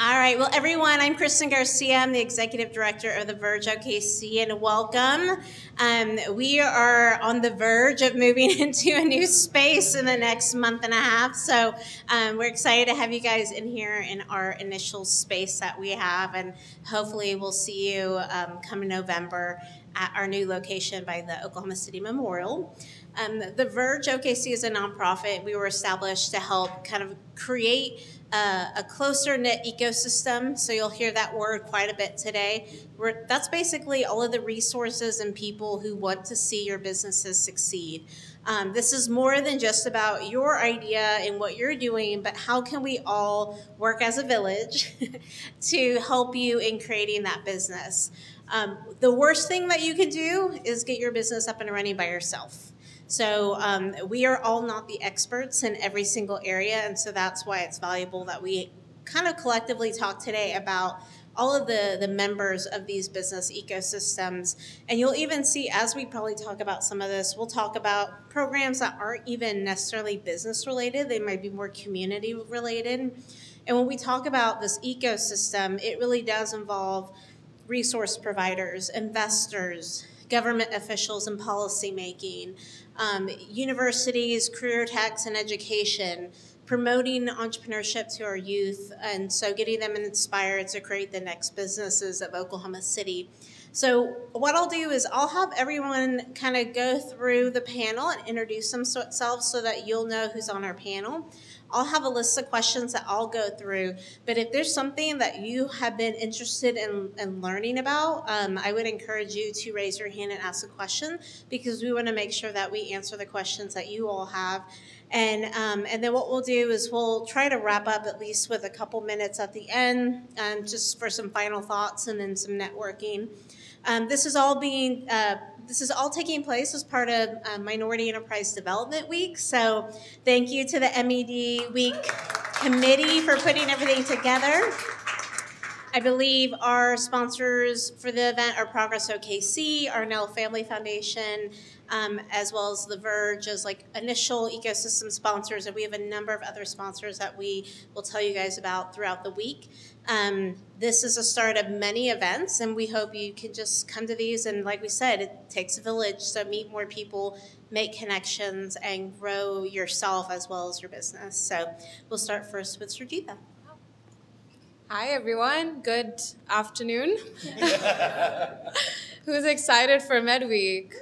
All right, well, everyone, I'm Kristen Garcia. I'm the Executive Director of the Verge OKC, and welcome. We are on the verge of moving into a new space in the next month and a half, so we're excited to have you guys in here in our initial space that we have, and hopefully we'll see you come November at our new location by the Oklahoma City Memorial. The Verge OKC is a nonprofit. We were established to help kind of create a closer knit ecosystem. So you'll hear that word quite a bit today. That's basically all of the resources and people who want to see your businesses succeed. This is more than just about your idea and what you're doing, but how can we all work as a village to help you in creating that business? The worst thing that you can do is get your business up and running by yourself. So we are all not the experts in every single area, and so that's why it's valuable that we kind of collectively talk today about all of the members of these business ecosystems. And you'll even see, as we probably talk about some of this, we'll talk about programs that aren't even necessarily business related. They might be more community related. And when we talk about this ecosystem, it really does involve resource providers, investors, government officials and policy making, universities, career techs and education, promoting entrepreneurship to our youth, and so getting them inspired to create the next businesses of Oklahoma City. So what I'll do is I'll have everyone kind of go through the panel and introduce themselves so that you'll know who's on our panel. I'll have a list of questions that I'll go through, but if there's something that you have been interested in learning about, I would encourage you to raise your hand and ask a question, because we want to make sure that we answer the questions that you all have. And then what we'll do is we'll try to wrap up at least with a couple minutes at the end, just for some final thoughts and then some networking. This is all taking place as part of Minority Enterprise Development Week. So thank you to the MED Week Committee for putting everything together. I believe our sponsors for the event are Progress OKC, Arnell Family Foundation, as well as The Verge as like initial ecosystem sponsors. And we have a number of other sponsors that we will tell you guys about throughout the week. This is a start of many events, and we hope you can just come to these. And like we said, it takes a village, so meet more people, make connections, and grow yourself as well as your business. So we'll start first with Srijita. Hi, everyone. Good afternoon. Who's excited for MedWeek?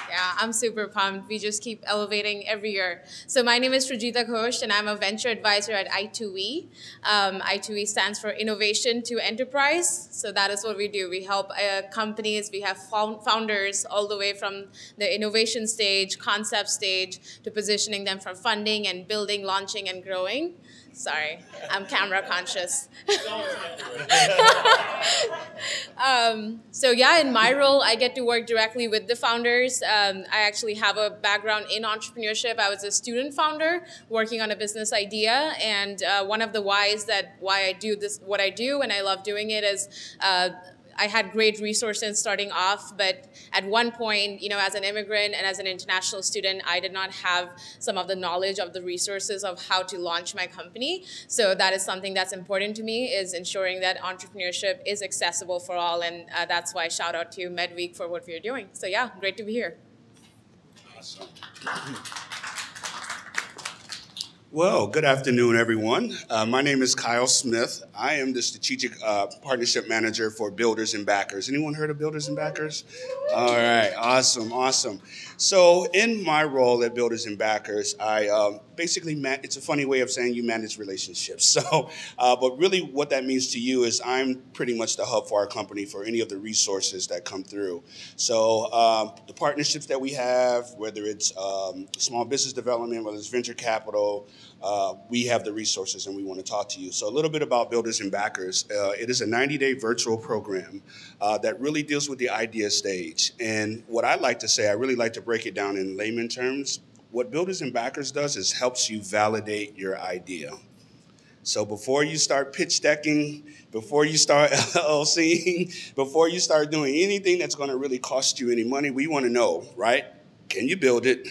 Yeah, I'm super pumped. We just keep elevating every year. So my name is Srijita Ghosh, and I'm a venture advisor at I2E. I2E stands for Innovation to Enterprise. So that is what we do. We help companies. We have founders all the way from the innovation stage, concept stage, to positioning them for funding and building, launching, and growing. Sorry, I'm camera conscious. So yeah, in my role, I get to work directly with the founders. I actually have a background in entrepreneurship. I was a student founder working on a business idea, and one of the why I do this, what I do, and I love doing it, is I had great resources starting off, but at one point, you know, as an immigrant and as an international student, I did not have some of the knowledge of the resources of how to launch my company. So that is something that's important to me, is ensuring that entrepreneurship is accessible for all, and that's why shout out to MedWeek for what we're doing. So yeah, great to be here. Awesome. Well, good afternoon, everyone. My name is Kyle Smith. I am the Strategic Partnership Manager for Builders and Backers. Anyone heard of Builders and Backers? All right, awesome, awesome. So in my role at Builders and Backers, I basically, it's a funny way of saying you manage relationships. So, but really what that means to you is I'm pretty much the hub for our company for any of the resources that come through. So the partnerships that we have, whether it's small business development, whether it's venture capital, we have the resources and we want to talk to you. So a little bit about Builders and Backers. It is a 90-day virtual program that really deals with the idea stage. And what I like to say, I really like to break it down in layman terms. What Builders and Backers does is helps you validate your idea. So before you start pitch decking, before you start LLCing, before you start doing anything that's going to really cost you any money, we want to know, right? Can you build it?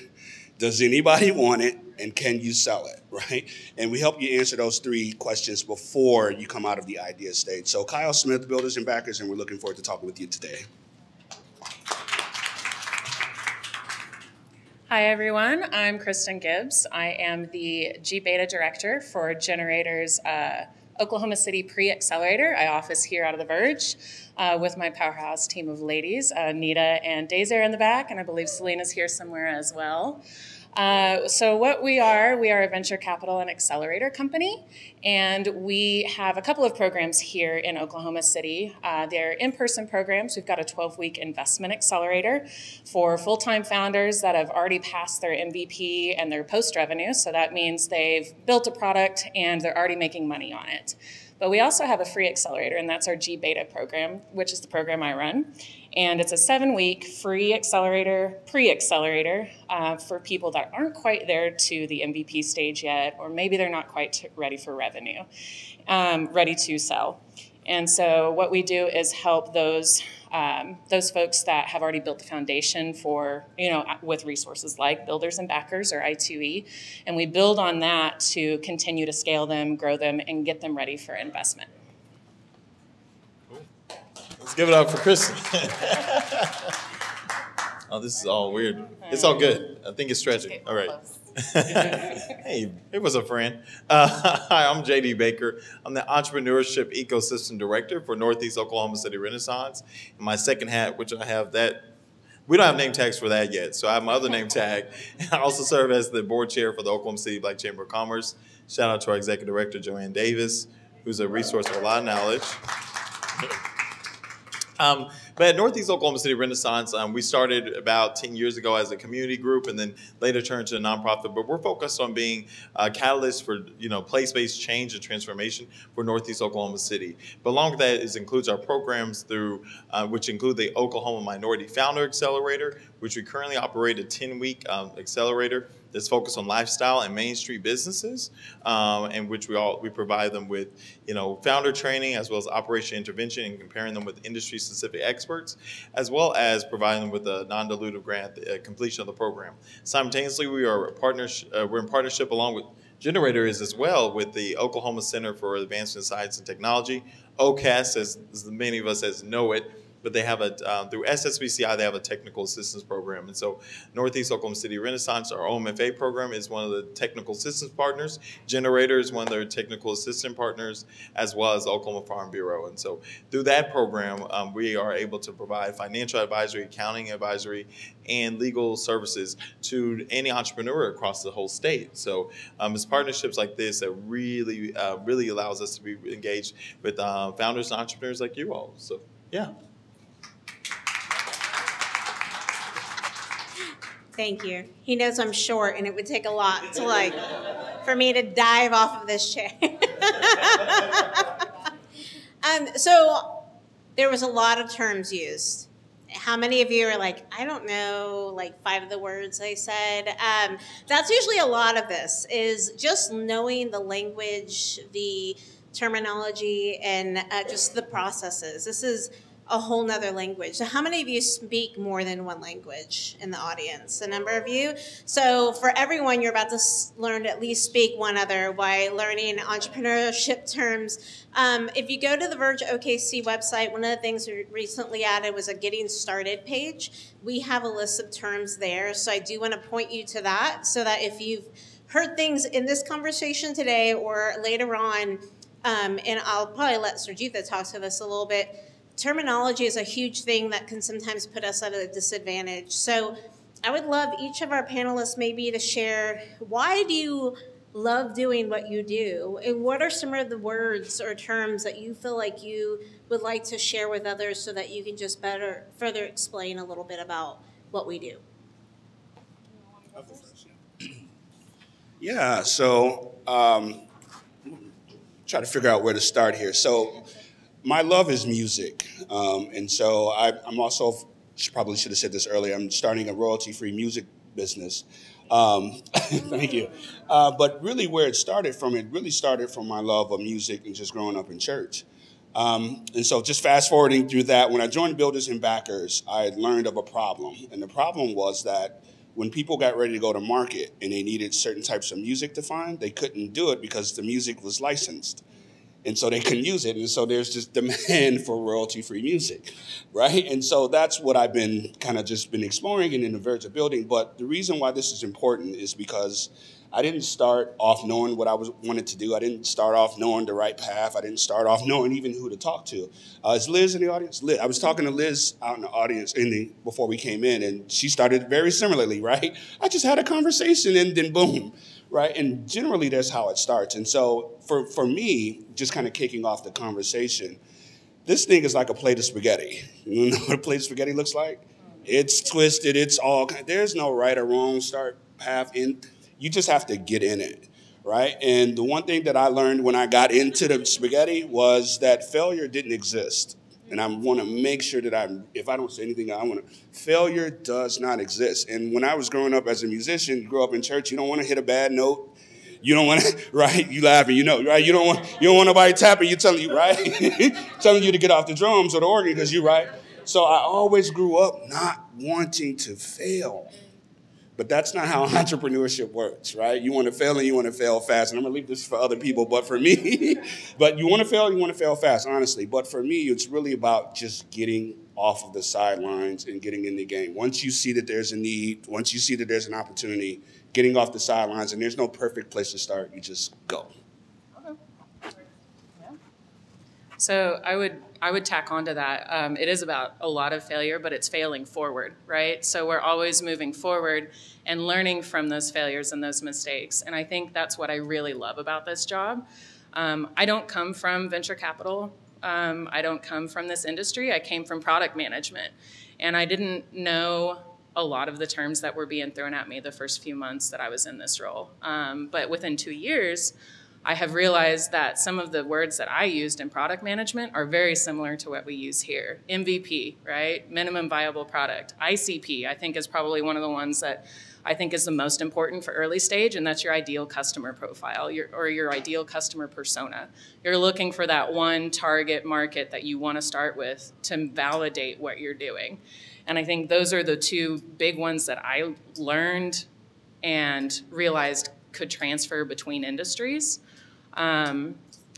Does anybody want it? and can you sell it, right? And we help you answer those 3 questions before you come out of the idea stage. So Kyle Smith, Builders and Backers, and we're looking forward to talking with you today. Hi, everyone. I'm Kristen Gibbs. I am the gBetat director for Generator's Oklahoma City Pre-Accelerator. I office here out of the Verge with my powerhouse team of ladies. Nita and Daisy are in the back, and I believe Selena's here somewhere as well. So what we are a venture capital and accelerator company, and we have a couple of programs here in Oklahoma City. They're in-person programs. We've got a 12-week investment accelerator for full-time founders that have already passed their MVP and their post-revenue. So that means they've built a product and they're already making money on it. But we also have a free accelerator, and that's our gBetat program, which is the program I run. And it's a 7-week free accelerator, pre-accelerator for people that aren't quite there to the MVP stage yet, or maybe they're not quite ready for revenue, ready to sell. And so what we do is help those folks that have already built the foundation for, with resources like Builders and Backers or I2E, and we build on that to continue to scale them, grow them, and get them ready for investment. Let's give it up for Kristen. Oh, this is all weird. It's all good. I think it's stretching. All right. Hey, it was a friend. Hi, I'm JD Baker. I'm the Entrepreneurship Ecosystem Director for Northeast Oklahoma City Renaissance. And my second hat, which I have that, we don't have name tags for that yet, so I have my other name tag. I also serve as the board chair for the Oklahoma City Black Chamber of Commerce. Shout out to our executive director, Joanne Davis, who's a resource for a lot of knowledge. But at Northeast Oklahoma City Renaissance, we started about 10 years ago as a community group and then later turned to a nonprofit. But we're focused on being a catalyst for place-based change and transformation for Northeast Oklahoma City. But along with that includes our programs through, which include the Oklahoma Minority Founder Accelerator, which we currently operate a 10-week accelerator that's focused on lifestyle and Main Street businesses, in which we provide them with founder training as well as operation intervention and comparing them with industry-specific experts, as well as providing them with a non-dilutive grant completion of the program. Simultaneously, we're in partnership along with Generator is as well with the Oklahoma Center for Advancement in Science and Technology, OKC, as many of us know it. But they have through SSBCI, they have a technical assistance program. And so Northeast Oklahoma City Renaissance, our OMFA program, is one of the technical assistance partners. Generator is one of their technical assistant partners, as well as the Oklahoma Farm Bureau. And so through that program, we are able to provide financial advisory, accounting advisory, and legal services to any entrepreneur across the whole state. So it's partnerships like this that really allows us to be engaged with founders and entrepreneurs like you all. So, yeah. Thank you. He knows I'm short, and it would take a lot to for me to dive off of this chair. So there was a lot of terms used. How many of you are like, I don't know, 5 of the words I said? That's usually a lot of this, is just knowing the language, the terminology, and just the processes. This is a whole nother language. So how many of you speak more than one language in the audience? A number of you. So for everyone, you're about to learn to at least speak one other by learning entrepreneurship terms. If you go to the Verge OKC website, one of the things we recently added was a getting started page. We have a list of terms there. So I do want to point you to that so that if you've heard things in this conversation today or later on, and I'll probably let Srijita talk to this a little bit, terminology is a huge thing that can sometimes put us at a disadvantage. So I would love each of our panelists maybe to share, why do you love doing what you do? And what are some of the words or terms that you feel like you would like to share with others so that you can just further explain a little bit about what we do? Yeah, so try to figure out where to start here. So my love is music, and so I'm also, probably should have said this earlier, I'm starting a royalty-free music business. Thank you. But really where it really started from my love of music and just growing up in church. And so just fast forwarding through that, when I joined Builders and Backers, I learned of a problem. And the problem was that when people got ready to go to market and they needed certain types of music to find, they couldn't do it because the music was licensed. And so they couldn't use it. And so there's this demand for royalty-free music, right? And so that's what I've been kind of just been exploring and in the verge of building. But the reason why this is important is because I didn't start off knowing what I wanted to do. I didn't start off knowing the right path. I didn't start off knowing even who to talk to. Is Liz in the audience? Liz, I was talking to Liz out in the audience before we came in, and she started very similarly, right? I just had a conversation and then boom, right? And generally that's how it starts. And so for me, just kind of kicking off the conversation, this thing is like a plate of spaghetti. You know what a plate of spaghetti looks like? It's twisted, it's all, there's no right or wrong start path in. You just have to get in it, right? And the one thing that I learned when I got into the spaghetti was that failure didn't exist. And I want to make sure that if I don't say anything, failure does not exist. And when I was growing up as a musician, grew up in church, you don't want to hit a bad note. You don't want to, right? You laughing, you know, right? You don't want nobody tapping you, telling you, right? Telling you to get off the drums or the organ because you're right. So I always grew up not wanting to fail. But that's not how entrepreneurship works, right? You want to fail and you want to fail fast. And I'm going to leave this for other people, but for me, but you want to fail fast, honestly. But for me, it's really about just getting off of the sidelines and getting in the game. Once you see that there's a need, once you see that there's an opportunity, getting off the sidelines, and there's no perfect place to start, you just go. So I would tack onto that. It is about a lot of failure, but it's failing forward, right? So we're always moving forward and learning from those failures and those mistakes. And I think that's what I really love about this job. I don't come from venture capital. I don't come from this industry. I came from product management. And I didn't know a lot of the terms that were being thrown at me the first few months that I was in this role. But within 2 years, I have realized that some of the words that I used in product management are very similar to what we use here. MVP, right? Minimum viable product. ICP, I think, is probably one of the ones that I think is the most important for early stage, and that's your ideal customer profile, your ideal customer persona. You're looking for that one target market that you want to start with to validate what you're doing. And I think those are the two big ones that I learned and realized could transfer between industries.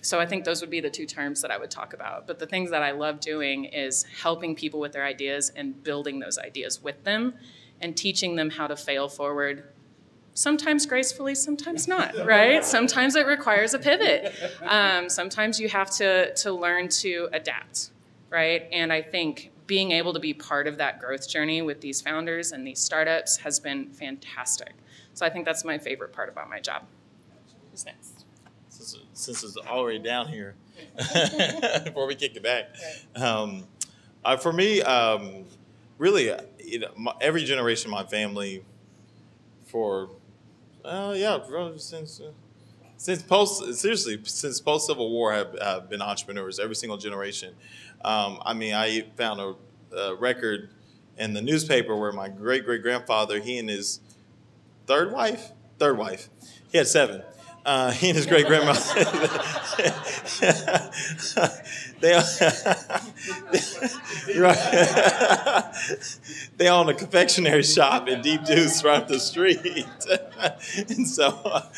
So I think those would be the two terms that I would talk about. But the things that I love doing is helping people with their ideas and building those ideas with them and teaching them how to fail forward, sometimes gracefully, sometimes not, right? Sometimes it requires a pivot. Sometimes you have to learn to adapt, right? And I think being able to be part of that growth journey with these founders and these startups has been fantastic. So I think that's my favorite part about my job. Who's next? Since it's already down here, before we kick it back, for me, really, every generation of my family, since post Civil War, have been entrepreneurs. Every single generation. I found a record in the newspaper where my great grandfather, he and his third wife, he had 7. He and his great grandmother, they own a confectionery shop in Deep Deuce right up the street. And so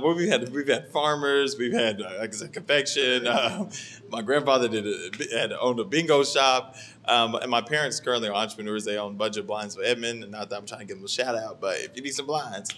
we've had farmers, we've had confection. My grandfather had owned a bingo shop. And my parents currently are entrepreneurs. They own Budget Blinds of Edmond. And not that I'm trying to give them a shout out, but if you need some blinds.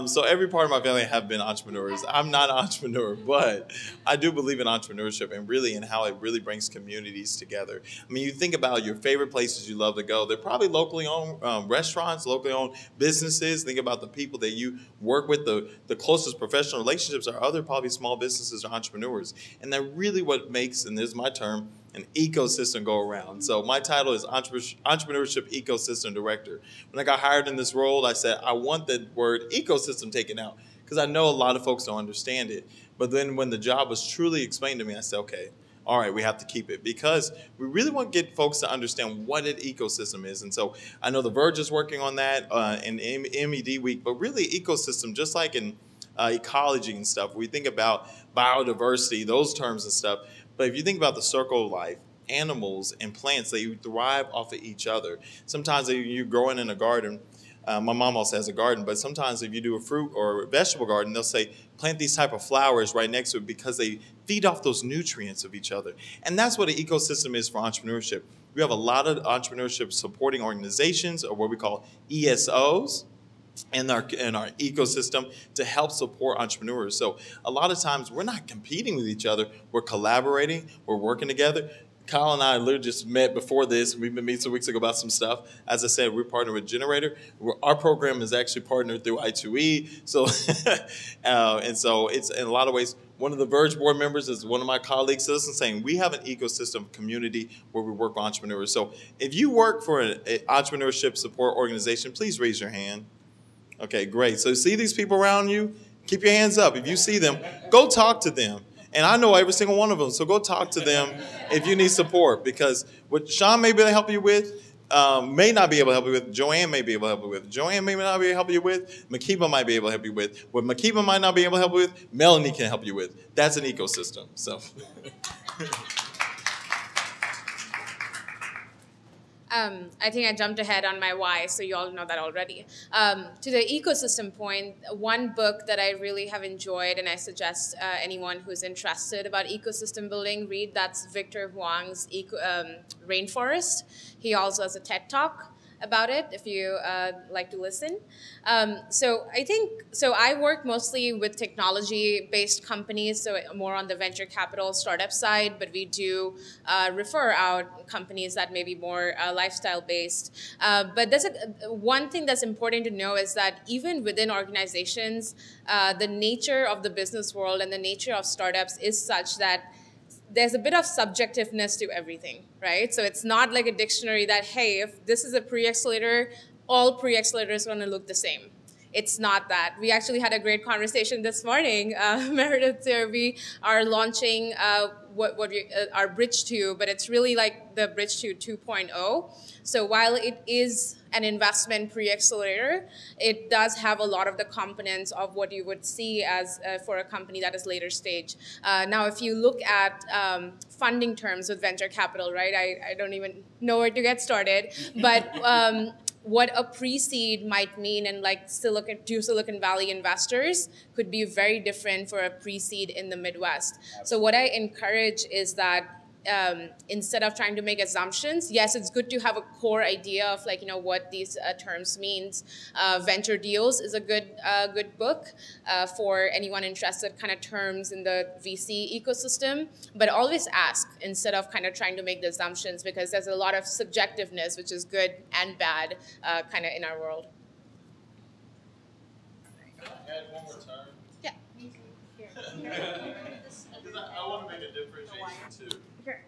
So every part of my family have been entrepreneurs. I'm not an entrepreneur, but I do believe in entrepreneurship and really in how it really brings communities together. I mean, you think about your favorite places you love to go. They're probably locally owned restaurants, locally owned businesses. Think about the people that you work with. The closest professional relationships are other probably small businesses or entrepreneurs. And that really what makes, and this is my term, an ecosystem go around. So my title is Entrepreneurship Ecosystem Director. When I got hired in this role, I said, I want the word ecosystem taken out because I know a lot of folks don't understand it. But then when the job was truly explained to me, I said, okay, all right, we have to keep it because we really want to get folks to understand what an ecosystem is. And so I know the Verge is working on that in MED week, but really ecosystem, just like in ecology and stuff, we think about biodiversity, those terms and stuff. But if you think about the circle of life animals and plants, they thrive off of each other. Sometimes you're growing in a garden. My mom also has a garden, but sometimes if you do a fruit or vegetable garden, they'll say plant these type of flowers right next to it because they feed off those nutrients of each other. And that's what an ecosystem is for entrepreneurship. We have a lot of entrepreneurship supporting organizations, or what we call ESOs, in our ecosystem to help support entrepreneurs. So a lot of times we're not competing with each other. We're collaborating. We're working together. Kyle and I literally just met before this. We've been meeting some weeks ago about some stuff. As I said, we're partnered with Generator. Our program is actually partnered through I2E. So, and so it's in a lot of ways, one of the Verge board members is one of my colleagues. So this is saying we have an ecosystem community where we work with entrepreneurs. So if you work for an entrepreneurship support organization, please raise your hand. Okay, great. So see these people around you? Keep your hands up. If you see them, go talk to them. And I know every single one of them, so go talk to them if you need support. Because what Sean may be able to help you with, may not be able to help you with, Joanne may be able to help you with, Joanne may not be able to help you with, Makiba might be able to help you with. What Makiba might not be able to help you with, Melanie can help you with. That's an ecosystem. So. I think I jumped ahead on my why, so you all know that already. To the ecosystem point, one book that I really have enjoyed, and I suggest anyone who's interested about ecosystem building read, that's Victor Huang's Rainforest. He also has a TED Talk about it if you like to listen. So I work mostly with technology-based companies, so more on the venture capital startup side, but we do refer out companies that may be more lifestyle-based. But there's one thing that's important to know is that even within organizations, the nature of the business world and the nature of startups is such that there's a bit of subjectiveness to everything, right? So it's not like a dictionary that, hey, if this is a pre-accelerator, all pre-accelerators are going to look the same. It's not that. We actually had a great conversation this morning. Meredith, we are launching our Bridge 2, but it's really like the Bridge 2 2.0. So while it is an investment pre-accelerator, it does have a lot of the components of what you would see as for a company that is later stage. Now, if you look at funding terms with venture capital, right? I don't even know where to get started, but what a pre-seed might mean in like Silicon Valley investors could be very different for a pre-seed in the Midwest. So what I encourage is that instead of trying to make assumptions, yes, it's good to have a core idea of like, what these terms means. Venture Deals is a good book for anyone interested, kind of terms in the VC ecosystem, but always ask instead of kind of trying to make the assumptions, because there's a lot of subjectiveness, which is good and bad kind of in our world. Add one more term. Yeah. I want to make a differentiation too. Sure.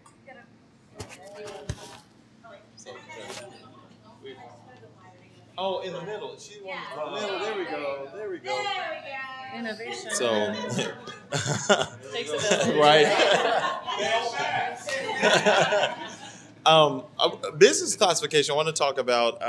Oh, in the middle. She wants in the middle. There we go. There we go. Innovation. So, Takes a village. right. Business classification. I want to talk about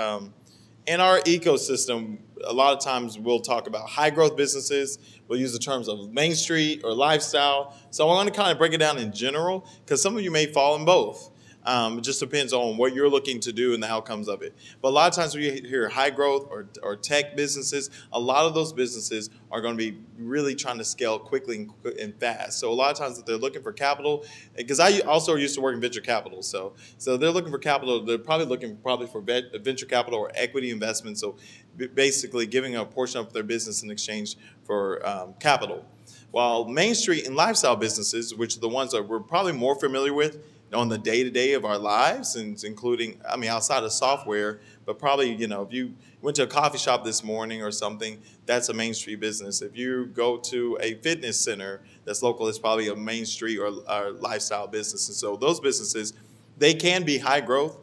in our ecosystem. A lot of times we'll talk about high growth businesses. We'll use the terms of Main Street or lifestyle. So I want to kind of break it down in general, because some of you may fall in both. It just depends on what you're looking to do and the outcomes of it. But a lot of times when you hear high growth or tech businesses, a lot of those businesses are going to be really trying to scale quickly and fast. So a lot of times if they're looking for capital, because I also used to work in venture capital. So they're looking for capital. They're probably looking for venture capital or equity investment. So basically giving a portion of their business in exchange for capital. While Main Street and lifestyle businesses, which are the ones that we're probably more familiar with on the day-to-day of our lives, and including, I mean, outside of software, but probably, if you went to a coffee shop this morning or something, that's a Main Street business. If you go to a fitness center that's local, it's probably a Main Street or lifestyle business. And so those businesses, they can be high growth.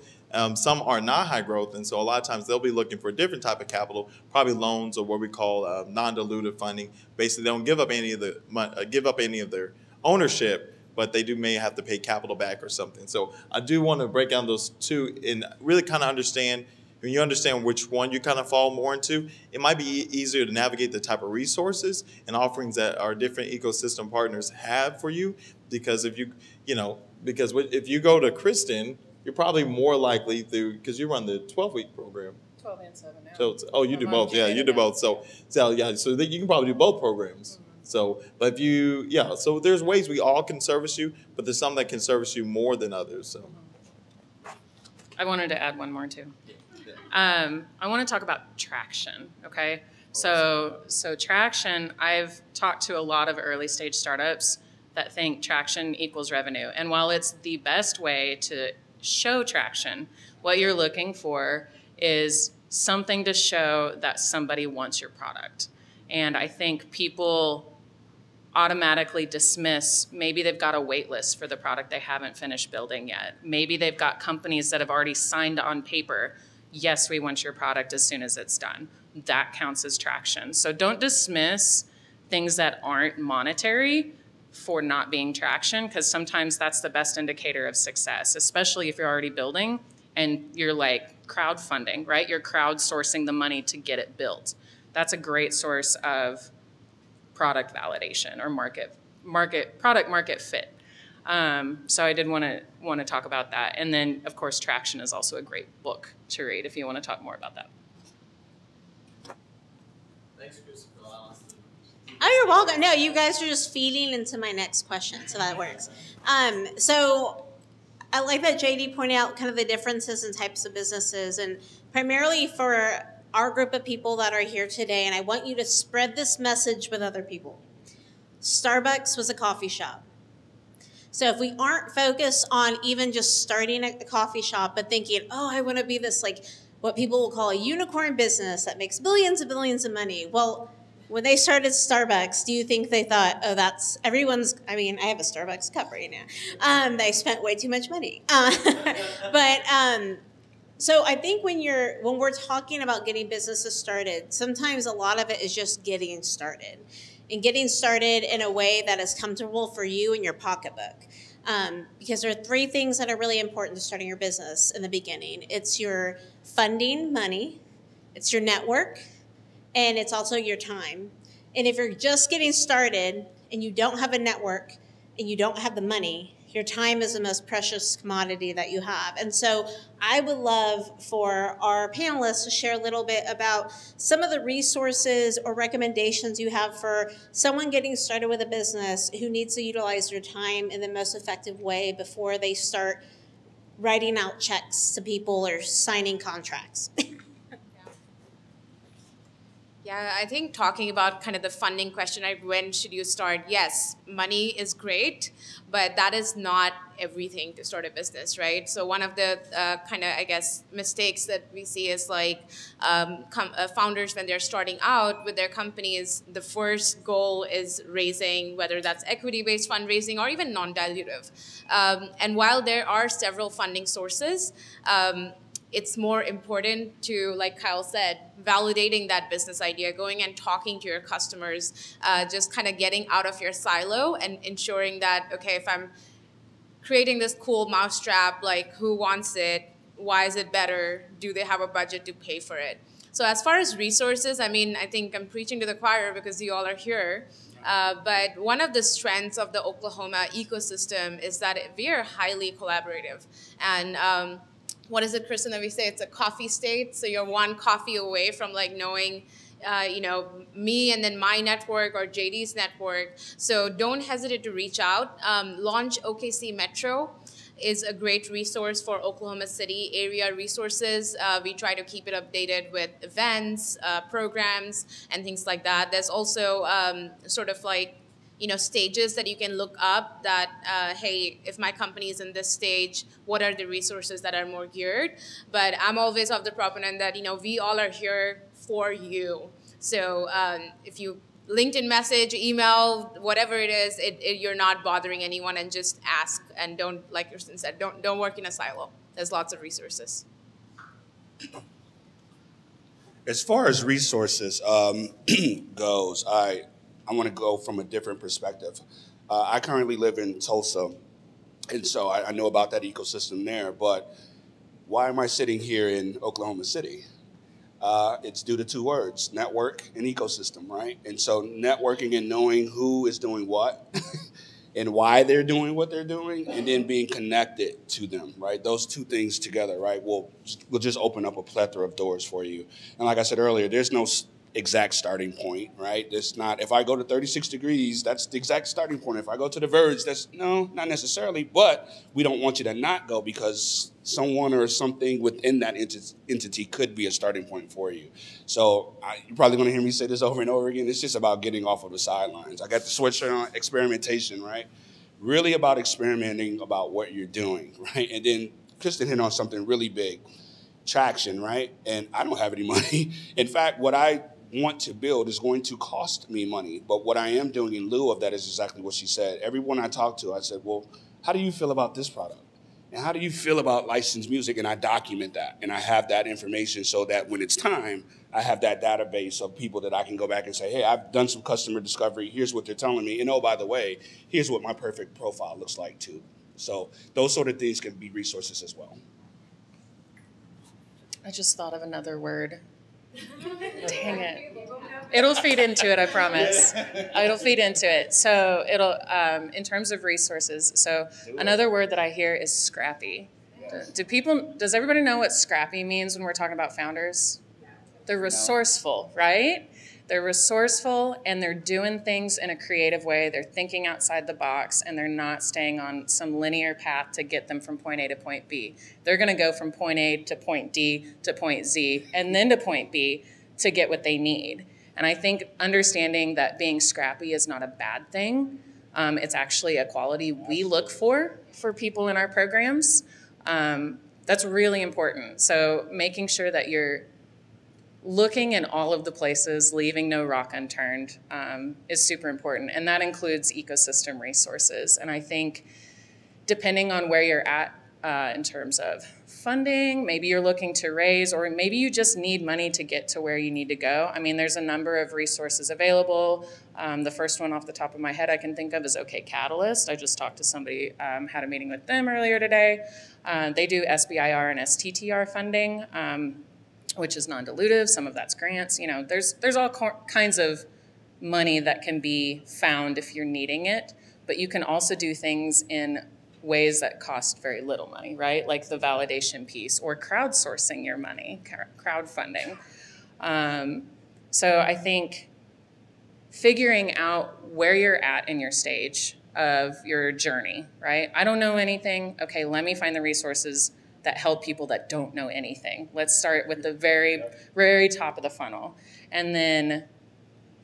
Some are not high growth, and so a lot of times they'll be looking for a different type of capital, probably loans or what we call non-dilutive funding. Basically, they don't give up any of their ownership, but they may have to pay capital back or something. So I do want to break down those two and really kind of understand. When you understand which one you kind of fall more into, it might be easier to navigate the type of resources and offerings that our different ecosystem partners have for you. Because if because if you go to Kristen, you're probably more likely through, because you run the 12-week program. 12 and 7 now. So, oh, you do both. Yeah, you do both. So yeah, so you can probably do both programs. So, but if you, yeah, so there's ways we all can service you, but there's some that can service you more than others. So, I wanted to add one more too. I want to talk about traction. Okay, so traction. I've talked to a lot of early stage startups that think traction equals revenue, and while it's the best way to show traction, what you're looking for is something to show that somebody wants your product. And I think people automatically dismiss, maybe they've got a wait list for the product they haven't finished building yet. Maybe they've got companies that have already signed on paper, yes, we want your product as soon as it's done. That counts as traction. So don't dismiss things that aren't monetary for not being traction, because sometimes that's the best indicator of success, especially if you're already building and you're like crowdfunding, right? You're crowdsourcing the money to get it built. That's a great source of product validation or product market fit. So I did want to talk about that. And then, of course, Traction is also a great book to read if you want to talk more about that. thanks, Chris. Oh, you're welcome. No, you guys are just feeding into my next question, so that works. So I like that JD pointed out kind of the differences in types of businesses, and primarily for our group of people that are here today, and I want you to spread this message with other people. Starbucks was a coffee shop. So if we aren't focused on even just starting a coffee shop, but thinking, oh, I want to be this, like, what people will call a unicorn business that makes billions and billions of money. Well, when they started Starbucks, do you think they thought, oh, that's everyone's, I mean, I have a Starbucks cup right now. They spent way too much money. So I think when we're talking about getting businesses started, sometimes a lot of it is just getting started. And getting started in a way that is comfortable for you and your pocketbook. Because there are three things that are really important to starting your business in the beginning. It's your funding money, it's your network, and it's also your time. And if you're just getting started and you don't have a network and you don't have the money, your time is the most precious commodity that you have. And so I would love for our panelists to share a little bit about some of the resources or recommendations you have for someone getting started with a business who needs to utilize their time in the most effective way before they start writing out checks to people or signing contracts. Yeah, I think talking about kind of the funding question, like when should you start? Yes, money is great, but that is not everything to start a business, right? So one of the kind of, I guess, mistakes that we see is like founders when they're starting out with their companies, the first goal is raising, whether that's equity-based fundraising or even non-dilutive. And while there are several funding sources, it's more important to, like Kyle said, validating that business idea, going and talking to your customers, just kind of getting out of your silo and ensuring that, okay, if I'm creating this cool mousetrap, like who wants it? Why is it better? Do they have a budget to pay for it? So as far as resources, I mean, I think I'm preaching to the choir because you all are here. But one of the strengths of the Oklahoma ecosystem is that we are highly collaborative. And what is it, Kristen, that we say? It's a coffee state. So you're one coffee away from like knowing, me and then my network or JD's network. So don't hesitate to reach out. Launch OKC Metro is a great resource for Oklahoma City area resources. We try to keep it updated with events, programs, and things like that. There's also sort of like, stages that you can look up that, hey, if my company is in this stage, what are the resources that are more geared? But I'm always of the proponent that, we all are here for you. So if you LinkedIn message, email, whatever it is, you're not bothering anyone, and just ask, and don't, like Kristen said, don't work in a silo. There's lots of resources. As far as resources goes, I want to go from a different perspective. I currently live in Tulsa, and so I know about that ecosystem there, but why am I sitting here in Oklahoma City? It's due to two words, network and ecosystem, right? And so networking and knowing who is doing what and why they're doing what they're doing, and then being connected to them, right? Those two things together, right, will just open up a plethora of doors for you. And like I said earlier, there's no exact starting point, right? It's not, if I go to 36 degrees, that's the exact starting point. If I go to the Verge, that's, no, not necessarily, but we don't want you to not go because someone or something within that entity could be a starting point for you. So you're probably going to hear me say this over and over again. It's just about getting off of the sidelines. I got the sweatshirt on, experimentation, right? Really about experimenting about what you're doing, right? And then Kristen hit on something really big, traction, right? And I don't have any money. In fact, what I want to build is going to cost me money. But what I am doing in lieu of that is exactly what she said. Everyone I talked to, I said, well, how do you feel about this product? And how do you feel about licensed music? And I document that. And I have that information so that when it's time, I have that database of people that I can go back and say, hey, I've done some customer discovery. Here's what they're telling me. And oh, by the way, here's what my perfect profile looks like too. So those sort of things can be resources as well. I just thought of another word. Dang it. It'll feed into it, I promise. It'll feed into it. So it'll, in terms of resources, so another word that I hear is scrappy. Does everybody know what scrappy means when we're talking about founders? They're resourceful, right? They're resourceful and they're doing things in a creative way. They're thinking outside the box and they're not staying on some linear path to get them from point A to point B. They're going to go from point A to point D to point Z and then to point B to get what they need. And I think understanding that being scrappy is not a bad thing. It's actually a quality we look for people in our programs. That's really important. So making sure that you're looking in all of the places, leaving no rock unturned, is super important. And that includes ecosystem resources. And I think depending on where you're at in terms of funding, maybe you're looking to raise, or maybe you just need money to get to where you need to go. I mean, there's a number of resources available. The first one off the top of my head I can think of is OK Catalyst. I just talked to somebody, had a meeting with them earlier today. They do SBIR and STTR funding, which is non-dilutive. Some of that's grants. You know, there's all kinds of money that can be found if you're needing it, but you can also do things in ways that cost very little money, right? Like the validation piece or crowdsourcing your money, crowdfunding. So I think figuring out where you're at in your stage of your journey, right? I don't know anything. Okay, let me find the resources that help people that don't know anything. Let's start with the very, very top of the funnel. And then,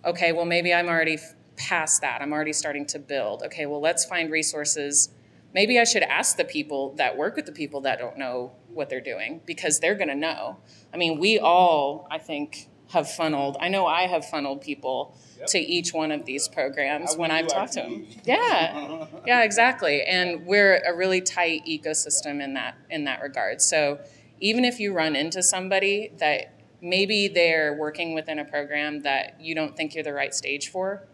okay, well, maybe I'm already past that. I'm already starting to build. Okay, well, let's find resources. Maybe I should ask the people that work with the people that don't know what they're doing, because they're gonna know. I mean, we all, I think, have funneled. I know I have funneled people to each one of these programs when I've talked to them. Yeah, yeah, exactly. And we're a really tight ecosystem in that regard. So even if you run into somebody that maybe they're working within a program that you don't think you're the right stage for,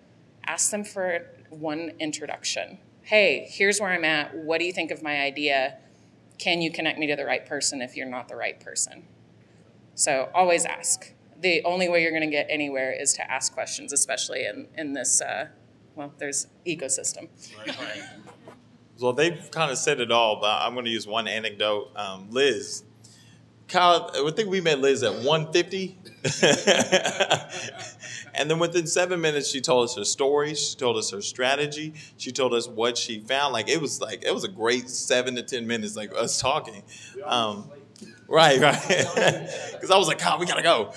ask them for one introduction. Hey, here's where I'm at. What do you think of my idea? Can you connect me to the right person if you're not the right person? So always ask. The only way you're going to get anywhere is to ask questions, especially in this, well, there's ecosystem. Right. Well, they've kind of said it all, but I'm going to use one anecdote. Liz. Kyle, I think we met Liz at 150. And then within 7 minutes, she told us her story. She told us her strategy. She told us what she found. It was a great 7 to 10 minutes, like us talking. Right. Because I was like, God, we gotta go.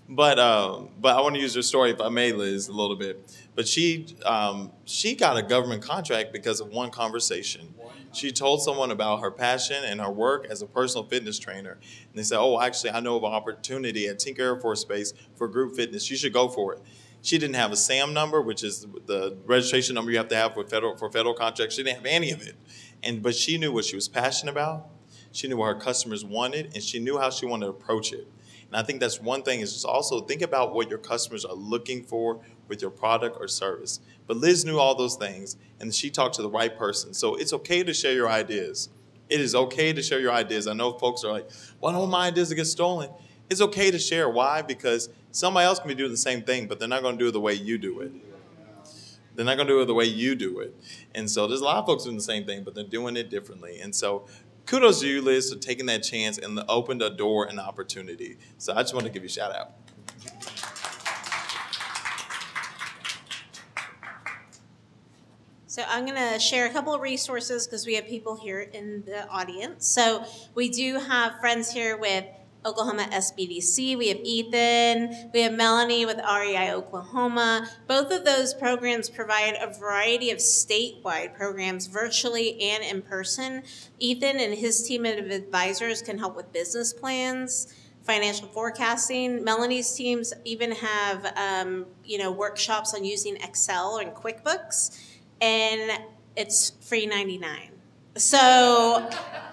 But I want to use her story, if I may, Liz, a little bit. But she got a government contract because of one conversation. She told someone about her passion and her work as a personal fitness trainer. And they said, oh, actually, I know of an opportunity at Tinker Air Force Base for group fitness. You should go for it. She didn't have a SAM number, which is the registration number you have to have for federal contracts. She didn't have any of it. But she knew what she was passionate about. She knew what her customers wanted, and she knew how she wanted to approach it. And I think that's one thing, is just also think about what your customers are looking for with your product or service. But Liz knew all those things, and she talked to the right person. So it's okay to share your ideas. It is okay to share your ideas. I know folks are like, well, I don't want my ideas to get stolen. It's okay to share. Why? Because somebody else can be doing the same thing, but they're not going to do it the way you do it. They're not going to do it the way you do it. And so there's a lot of folks doing the same thing, but they're doing it differently. And so kudos to you, Liz, for taking that chance and opened a door and opportunity. So I just want to give you a shout out. So I'm going to share a couple of resources because we have people here in the audience. So we do have friends here with Oklahoma SBDC. We have Ethan. We have Melanie with REI Oklahoma. Both of those programs provide a variety of statewide programs, virtually and in person. Ethan and his team of advisors can help with business plans, financial forecasting. Melanie's teams even have workshops on using Excel and QuickBooks. And it's free 99. So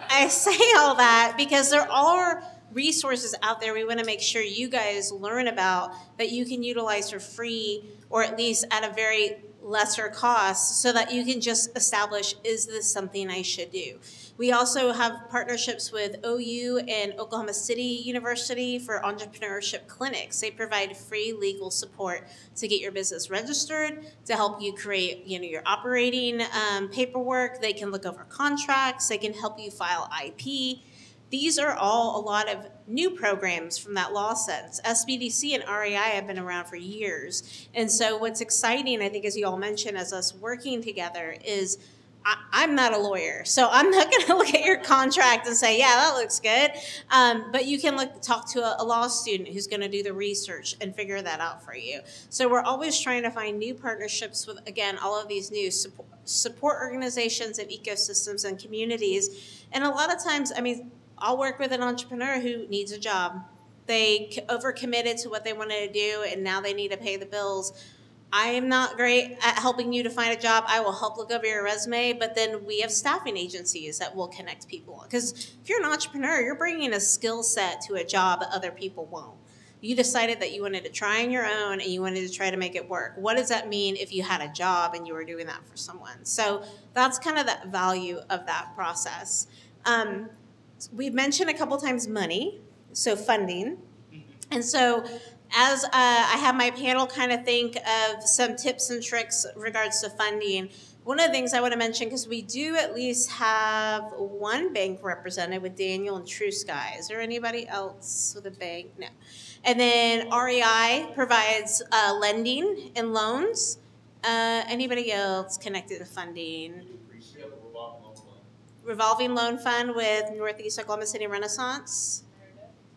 I say all that because there are resources out there we want to make sure you guys learn about that you can utilize for free or at least at a very lesser cost so that you can just establish, is this something I should do? We also have partnerships with OU and Oklahoma City University for entrepreneurship clinics. They provide free legal support to get your business registered, to help you create your operating paperwork. They can look over contracts. They can help you file IP. These are all a lot of new programs from that law sense. SBDC and REI have been around for years. And so what's exciting, I think, as you all mentioned, as us working together is I'm not a lawyer, so I'm not going to look at your contract and say, yeah, that looks good. But you can talk to a law student who's going to do the research and figure that out for you. So we're always trying to find new partnerships with, again, all of these new support organizations and ecosystems and communities. And a lot of times, I'll work with an entrepreneur who needs a job. They overcommitted to what they wanted to do, and now they need to pay the bills. I am not great at helping you to find a job. I will help look over your resume, but then we have staffing agencies that will connect people. Because if you're an entrepreneur, you're bringing a skill set to a job that other people won't. You decided that you wanted to try on your own and you wanted to try to make it work. What does that mean if you had a job and you were doing that for someone? So that's kind of the value of that process. We've mentioned a couple times money, so funding. And so as I have my panel kind of think of some tips and tricks in regards to funding, one of the things I want to mention, because we do at least have one bank represented with Daniel and True Sky. Is there anybody else with a bank? No. And then REI provides lending and loans. Anybody else connected to funding? Revolving loan fund with Northeast Oklahoma City Renaissance.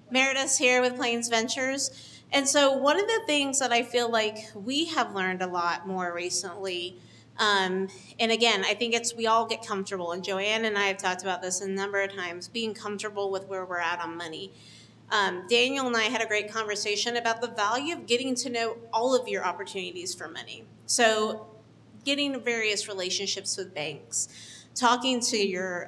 Meredith's here with Plains Ventures. And so one of the things that I feel like we have learned a lot more recently, and again, I think we all get comfortable, and Joanne and I have talked about this a number of times, being comfortable with where we're at on money. Daniel and I had a great conversation about the value of getting to know all of your opportunities for money. So getting various relationships with banks, talking to your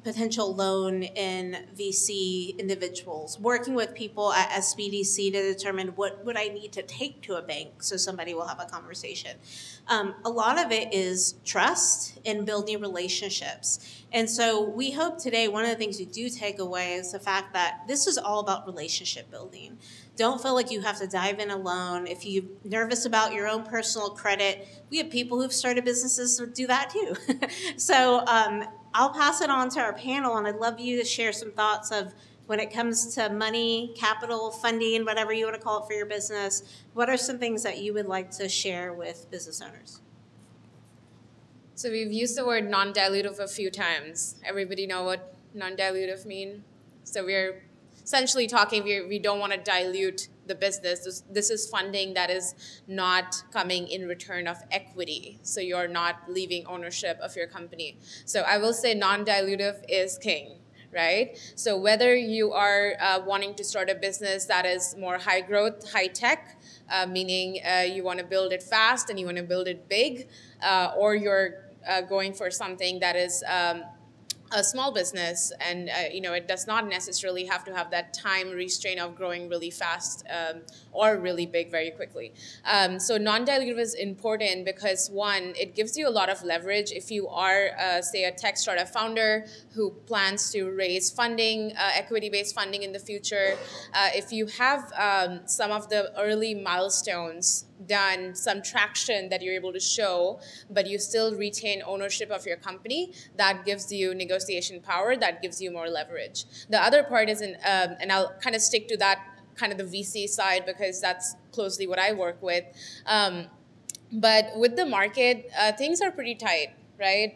potential loan and VC individuals, working with people at SBDC to determine what would I need to take to a bank so somebody will have a conversation. A lot of it is trust and building relationships. And so we hope today one of the things you do take away is the fact that this is all about relationship building. Don't feel like you have to dive in alone. If you're nervous about your own personal credit, we have people who've started businesses who do that too. So I'll pass it on to our panel, and I'd love you to share some thoughts of when it comes to money, capital, funding, whatever you want to call it for your business. What are some things that you would like to share with business owners? So we've used the word non-dilutive a few times. Everybody know what non-dilutive mean? So we're essentially talking, we don't want to dilute the business. This is funding that is not coming in return of equity. So you're not leaving ownership of your company. So I will say non-dilutive is king, right? So whether you are wanting to start a business that is more high growth, high tech, meaning you want to build it fast and you want to build it big, or you're going for something that is a small business, and it does not necessarily have to have that time restraint of growing really fast or really big very quickly. So non-dilutive is important because, one, it gives you a lot of leverage if you are, say, a tech startup founder who plans to raise funding, equity-based funding in the future. If you have some of the early milestones done, some traction that you're able to show, but you still retain ownership of your company, that gives you negotiation power, that gives you more leverage. The other part is, and I'll kind of stick to that kind of the VC side because that's closely what I work with. But with the market, things are pretty tight, right?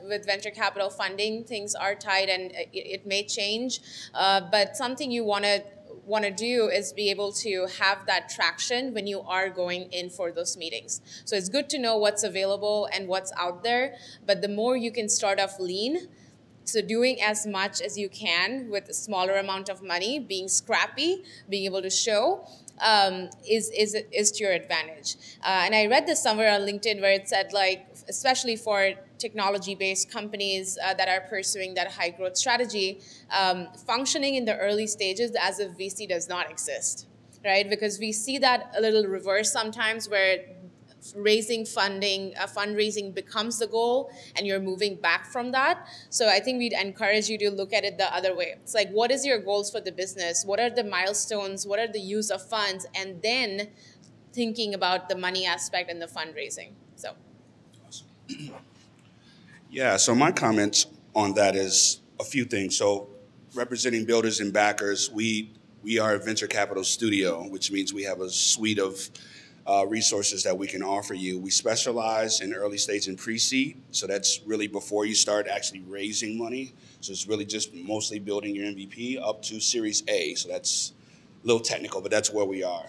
With venture capital funding, things are tight and it may change. But something you want to do is be able to have that traction when you are going in for those meetings. So it's good to know what's available and what's out there, but the more you can start off lean, so doing as much as you can with a smaller amount of money, being scrappy, being able to show, is to your advantage. And I read this somewhere on LinkedIn where it said, like, especially for technology-based companies that are pursuing that high growth strategy, functioning in the early stages as a VC does not exist, right? Because we see that a little reverse sometimes where raising funding, fundraising becomes the goal and you're moving back from that. So I think we'd encourage you to look at it the other way. It's like, what is your goals for the business? What are the milestones? What are the use of funds? And then thinking about the money aspect and the fundraising. So. Awesome. Yeah, so my comments on that is a few things. So representing builders and backers, we are a venture capital studio, which means we have a suite of resources that we can offer you. We specialize in early stage and pre-seed, so that's really before you start actually raising money. So it's really just mostly building your MVP up to Series A. So that's a little technical, but that's where we are.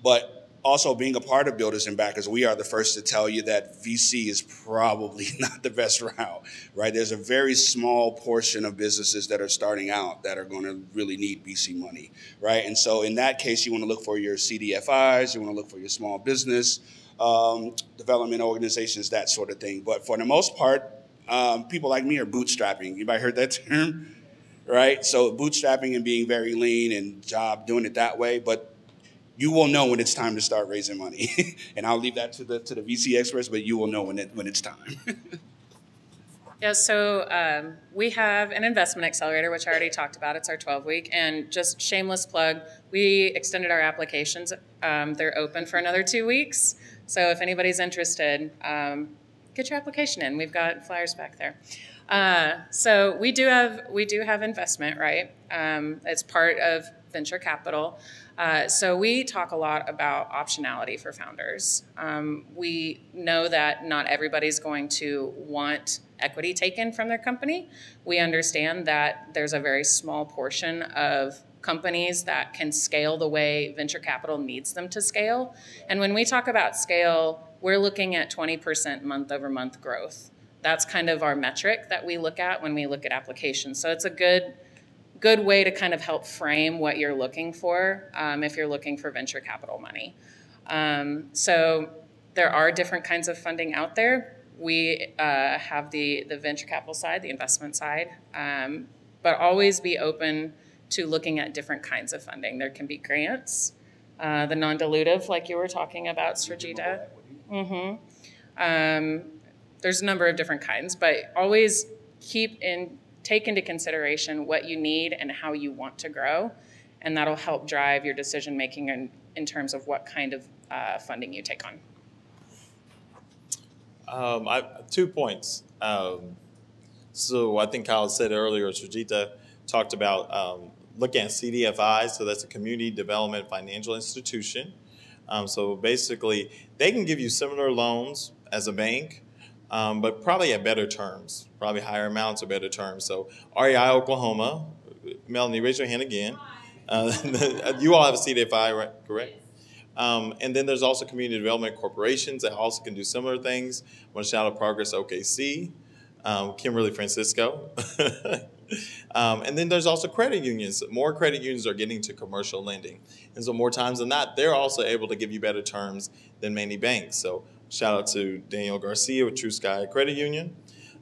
But also being a part of Builders and Backers, we are the first to tell you that VC is probably not the best route, right? There's a very small portion of businesses that are starting out that are going to really need VC money, right? And so in that case, you want to look for your CDFIs, you want to look for your small business development organizations, that sort of thing. But for the most part, people like me are bootstrapping. Anybody heard that term? Right? So bootstrapping and being very lean and doing it that way. But you will know when it's time to start raising money. And I'll leave that to the VC experts, but you will know when it's time. Yeah, so we have an investment accelerator, which I already talked about. It's our 12-week. And just shameless plug, we extended our applications. They're open for another 2 weeks. So if anybody's interested, get your application in. We've got flyers back there. So we do have investment, right? It's part of venture capital. So we talk a lot about optionality for founders. We know that not everybody's going to want equity taken from their company. We understand that there's a very small portion of companies that can scale the way venture capital needs them to scale. And when we talk about scale, we're looking at 20% month-over-month growth. That's kind of our metric that we look at when we look at applications. So it's a good way to kind of help frame what you're looking for if you're looking for venture capital money. So there are different kinds of funding out there. We have the venture capital side, the investment side, but always be open to looking at different kinds of funding. There can be grants, the non-dilutive, like you were talking about, Srijita. There's a number of different kinds, but always take into consideration what you need and how you want to grow, and that'll help drive your decision making in terms of what kind of funding you take on. 2 points. So I think Kyle said earlier, Srijita talked about looking at CDFIs, so that's a community development financial institution. So basically, they can give you similar loans as a bank, but probably at better terms, probably higher amounts or better terms. So REI Oklahoma, Melanie, raise your hand again. You all have a CDFI, right? Correct? And then there's also community development corporations that also can do similar things. I want to shout out Verge OKC, Kimberly Francisco. And then there's also credit unions. More credit unions are getting to commercial lending. And so more times than not, they're also able to give you better terms than many banks. So shout out to Daniel Garcia with True Sky Credit Union.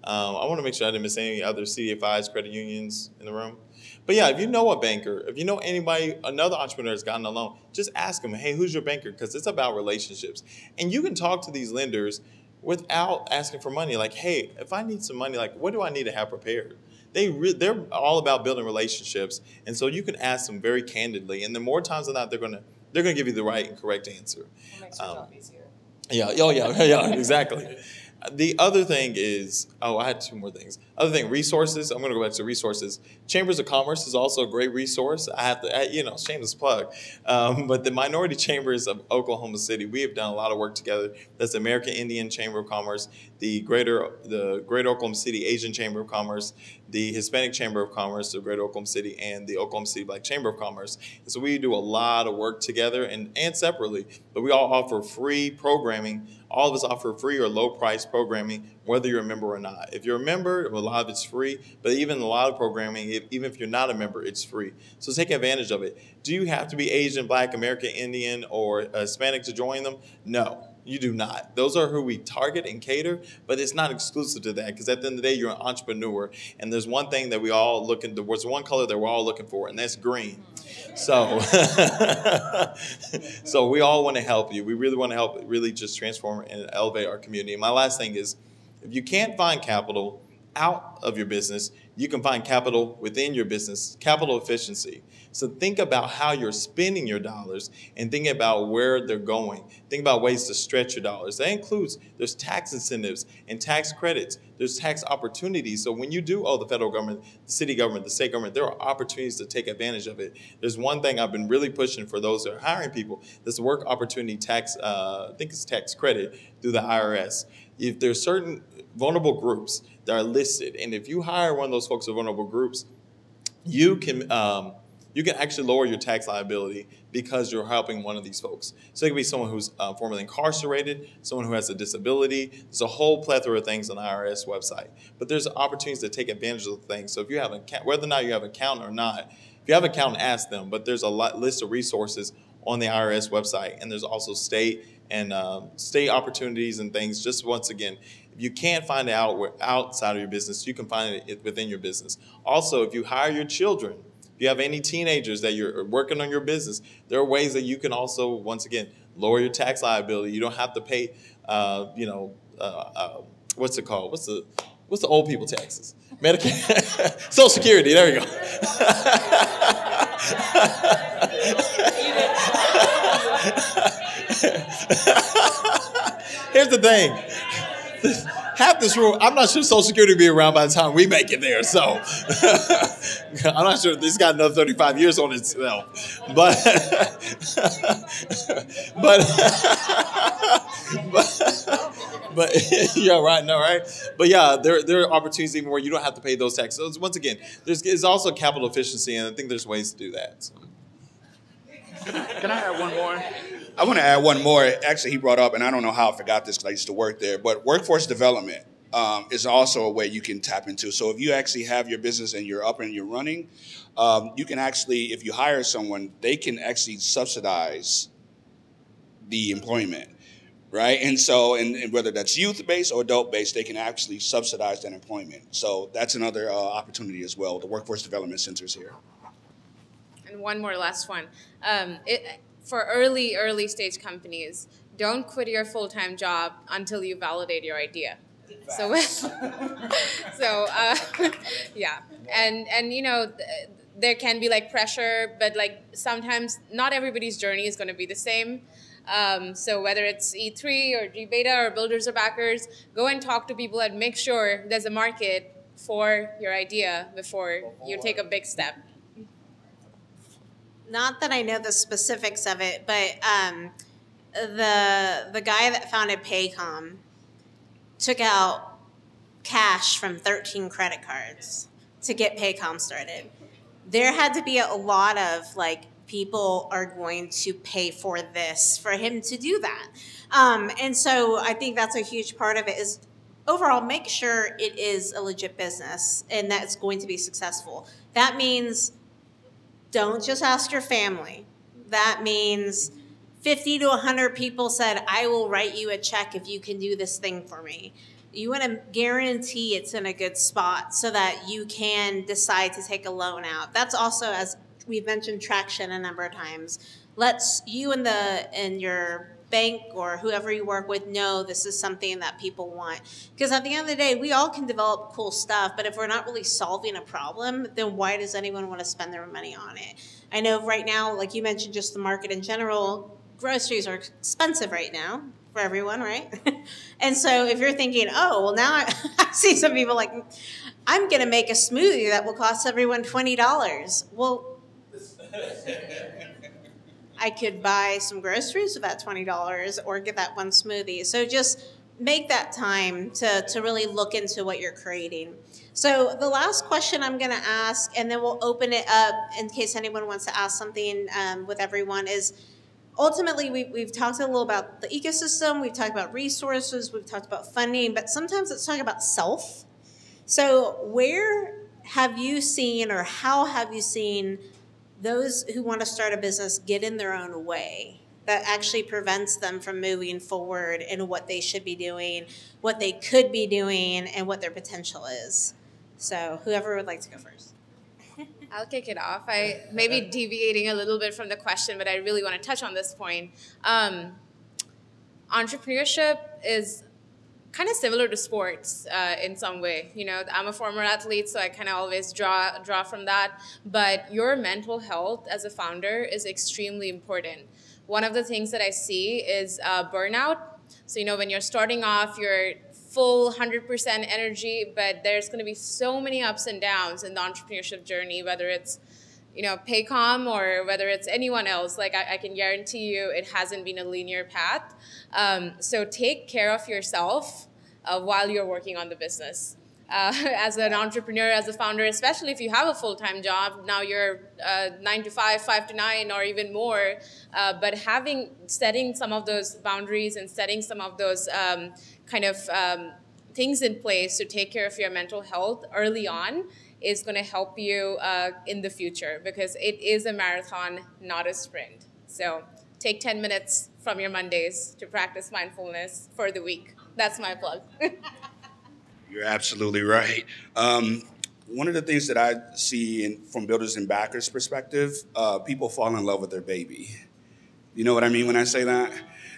I want to make sure I didn't miss any other CDFIs, credit unions in the room. But yeah, if you know a banker, if you know anybody, another entrepreneur has gotten a loan, just ask them, hey, who's your banker? Because it's about relationships. And you can talk to these lenders without asking for money. Like, hey, if I need some money, like, what do I need to have prepared? They're all about building relationships. And so you can ask them very candidly. And the more times than not, they're they're going to give you the right and correct answer. It makes your job easier. Yeah, yeah, exactly. The other thing is, I had two more things. Other thing, resources. I'm going to go back to resources. Chambers of Commerce is also a great resource. I have to, shameless plug. But the Minority Chambers of Oklahoma City, we have done a lot of work together. That's the American Indian Chamber of Commerce, the Greater Oklahoma City Asian Chamber of Commerce, the Hispanic Chamber of Commerce, the Greater Oklahoma City, and the Oklahoma City Black Chamber of Commerce. And so we do a lot of work together and separately, but we all offer free programming. All of us offer free or low price programming, whether you're a member or not. If you're a member, a lot of it's free, but even a lot of programming, even if you're not a member, it's free. So take advantage of it. Do you have to be Asian, Black, American Indian, or Hispanic to join them? No. You do not. Those are who we target and cater, but it's not exclusive to that, because at the end of the day, you're an entrepreneur, and there's one thing that we all there's one color that we're all looking for, and that's green. So, so we all want to help you. We really want to help really just transform and elevate our community. And my last thing is, if you can't find capital out of your business, you can find capital within your business, capital efficiency. So think about how you're spending your dollars and think about where they're going. Think about ways to stretch your dollars. That includes, there's tax incentives and tax credits. There's tax opportunities. So when you do owe the federal government, the city government, the state government, there are opportunities to take advantage of it. There's one thing I've been really pushing for those that are hiring people. This work opportunity tax, I think it's tax credit through the IRS. If there's certain vulnerable groups that are listed, and if you hire one of those folks with vulnerable groups, you can actually lower your tax liability because you're helping one of these folks. So it could be someone who's formerly incarcerated, someone who has a disability. There's a whole plethora of things on the IRS website. But there's opportunities to take advantage of the things. So if you have whether or not you have an accountant or not, if you have an accountant, ask them. But there's a list of resources on the IRS website, and there's also state and state opportunities and things. Just once again, if you can't find it outside of your business, you can find it within your business. Also, if you hire your children, if you have any teenagers that you're working on your business, there are ways that you can also, once again, lower your tax liability. You don't have to pay, what's it called? What's the old people taxes? Medicare, Social Security. There you go. Here's the thing. Half this room, I'm not sure Social Security will be around by the time we make it there. So I'm not sure this got another 35 years on itself. But yeah, right, no, right? But yeah, there are opportunities even where you don't have to pay those taxes. So once again, there's also capital efficiency, and I think there's ways to do that. So. Can I add one more? I want to add one more. Actually, he brought up, and I don't know how I forgot this because I used to work there, but workforce development is also a way you can tap into. So if you actually have your business and you're up and you're running, you can actually, if you hire someone, they can actually subsidize the employment, right? And so, and whether that's youth-based or adult-based, they can actually subsidize that employment. So that's another opportunity as well, the workforce development centers here. And one more last one. For early stage companies, don't quit your full-time job until you validate your idea. So yeah, and you know, there can be like pressure, but like sometimes not everybody's journey is going to be the same. So whether it's E3 or gBetat or builders or backers, go and talk to people and make sure there's a market for your idea before you take a big step. Not that I know the specifics of it, but the guy that founded Paycom took out cash from 13 credit cards to get Paycom started. There had to be a lot of like, people are going to pay for this for him to do that. And so I think that's a huge part of it is overall, make sure it is a legit business and that it's going to be successful. That means don't just ask your family. That means 50 to 100 people said, I will write you a check if you can do this thing for me. You want to guarantee it's in a good spot so that you can decide to take a loan out. That's also, as we've mentioned, traction a number of times. Let's you and your bank or whoever you work with know this is something that people want. Because at the end of the day, we all can develop cool stuff, but if we're not really solving a problem, then why does anyone want to spend their money on it? I know right now, like you mentioned, just the market in general, groceries are expensive right now for everyone, right? And so if you're thinking, oh, well, now I see some people like, I'm going to make a smoothie that will cost everyone $20. Well, I could buy some groceries with that $20 or get that one smoothie. So just make that time to really look into what you're creating. So the last question I'm going to ask, and then we'll open it up in case anyone wants to ask something with everyone, is ultimately we've talked a little about the ecosystem, we've talked about resources, we've talked about funding, but sometimes let's talk about self. So where have you seen, or how have you seen those who want to start a business get in their own way that actually prevents them from moving forward in what they should be doing, what they could be doing, and what their potential is? So whoever would like to go first. I'll kick it off. I may be deviating a little bit from the question, but I really want to touch on this point. Entrepreneurship is kind of similar to sports in some way. You know, I'm a former athlete, so I kind of always draw from that. But your mental health as a founder is extremely important. One of the things that I see is burnout. So, you know, when you're starting off, you're full 100% energy, but there's going to be so many ups and downs in the entrepreneurship journey, whether it's, you know, Paycom or whether it's anyone else. Like I can guarantee you it hasn't been a linear path. So take care of yourself while you're working on the business. As an entrepreneur, as a founder, especially if you have a full-time job, now you're 9 to 5, 5 to 9, or even more. But setting some of those boundaries and setting some of those things in place to take care of your mental health early on is going to help you in the future, because it is a marathon, not a sprint. So take 10 minutes from your Mondays to practice mindfulness for the week. That's my plug. You're absolutely right. One of the things that I see from builders and backers' perspective, people fall in love with their baby. You know what I mean when I say that?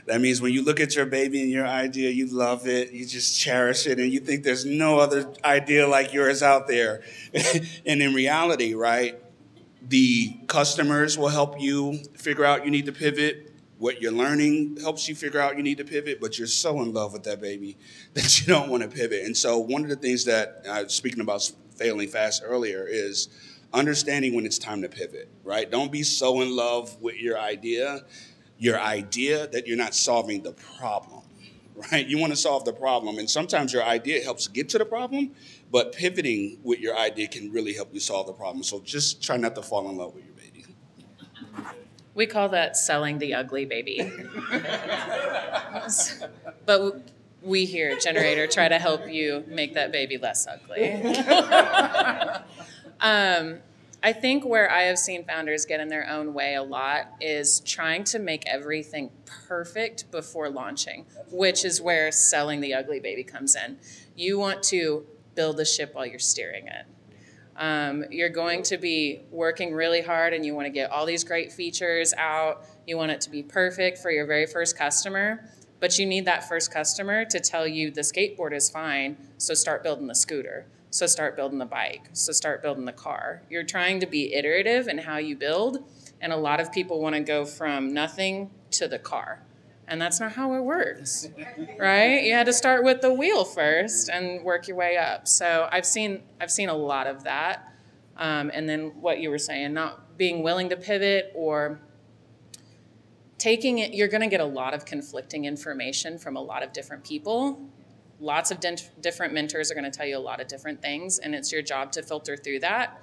That means when you look at your baby and your idea, you love it, you just cherish it, and you think there's no other idea like yours out there. And in reality, right, the customers will help you figure out you need to pivot. What you're learning helps you figure out you need to pivot, but you're so in love with that baby that you don't want to pivot. And so one of the things that, speaking about failing fast earlier, is understanding when it's time to pivot, right? Don't be so in love with your idea that you're not solving the problem, right? You want to solve the problem, and sometimes your idea helps get to the problem, but pivoting with your idea can really help you solve the problem. So just try not to fall in love with your baby. We call that selling the ugly baby. But we here at Generator try to help you make that baby less ugly. I think where I have seen founders get in their own way a lot is trying to make everything perfect before launching, which is where selling the ugly baby comes in. You want to build the ship while you're steering it. You're going to be working really hard and you want to get all these great features out. You want it to be perfect for your very first customer, but you need that first customer to tell you the skateboard is fine, so start building the scooter. So start building the bike. So start building the car. You're trying to be iterative in how you build, and a lot of people want to go from nothing to the car. And that's not how it works, right? You had to start with the wheel first and work your way up. So I've seen a lot of that. And then what you were saying, not being willing to pivot or taking it, you're going to get a lot of conflicting information from a lot of different people. Lots of different mentors are going to tell you a lot of different things, and it's your job to filter through that.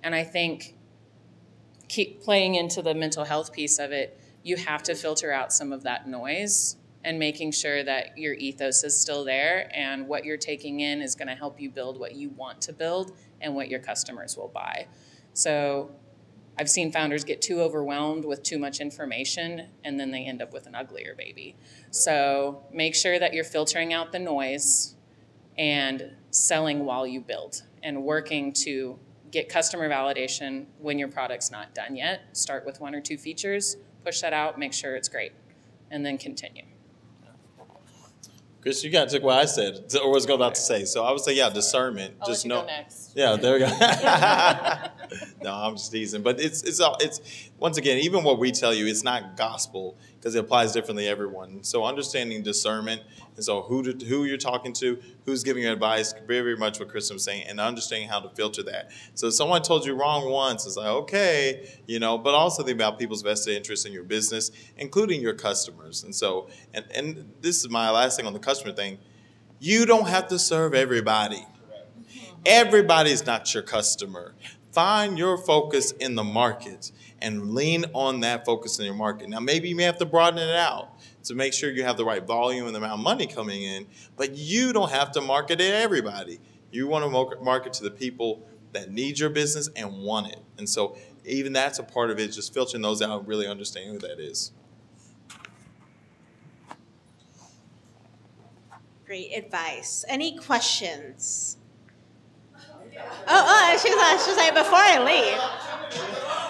And I think keep playing into the mental health piece of it, you have to filter out some of that noise and making sure that your ethos is still there and what you're taking in is going to help you build what you want to build and what your customers will buy. So I've seen founders get too overwhelmed with too much information, and then they end up with an uglier baby. So make sure that you're filtering out the noise and selling while you build and working to get customer validation when your product's not done yet. Start with 1 or 2 features, push that out, make sure it's great. and then continue. Chris, you got to take what I said, or was about to say. So I would say, yeah, discernment. I'll just let you know. go next. Yeah, there we go. No, I'm just teasing. But it's once again, even what we tell you, it's not gospel because it applies differently to everyone. So understanding discernment, and so who you're talking to, who's giving you advice, very, very much what Kristen was saying, and understanding how to filter that. So if someone told you wrong once, it's like, okay, but also think about people's vested interest in your business, including your customers. And so, and this is my last thing on the customer thing, you don't have to serve everybody. Everybody's not your customer. Find your focus in the market and lean on that focus in your market. Now, maybe you may have to broaden it out to make sure you have the right volume and the amount of money coming in, but you don't have to market to everybody. You want to market to the people that need your business and want it. And so even that's a part of it, just filtering those out and really understanding who that is. Great advice. Any questions? Oh, she's like, before I leave.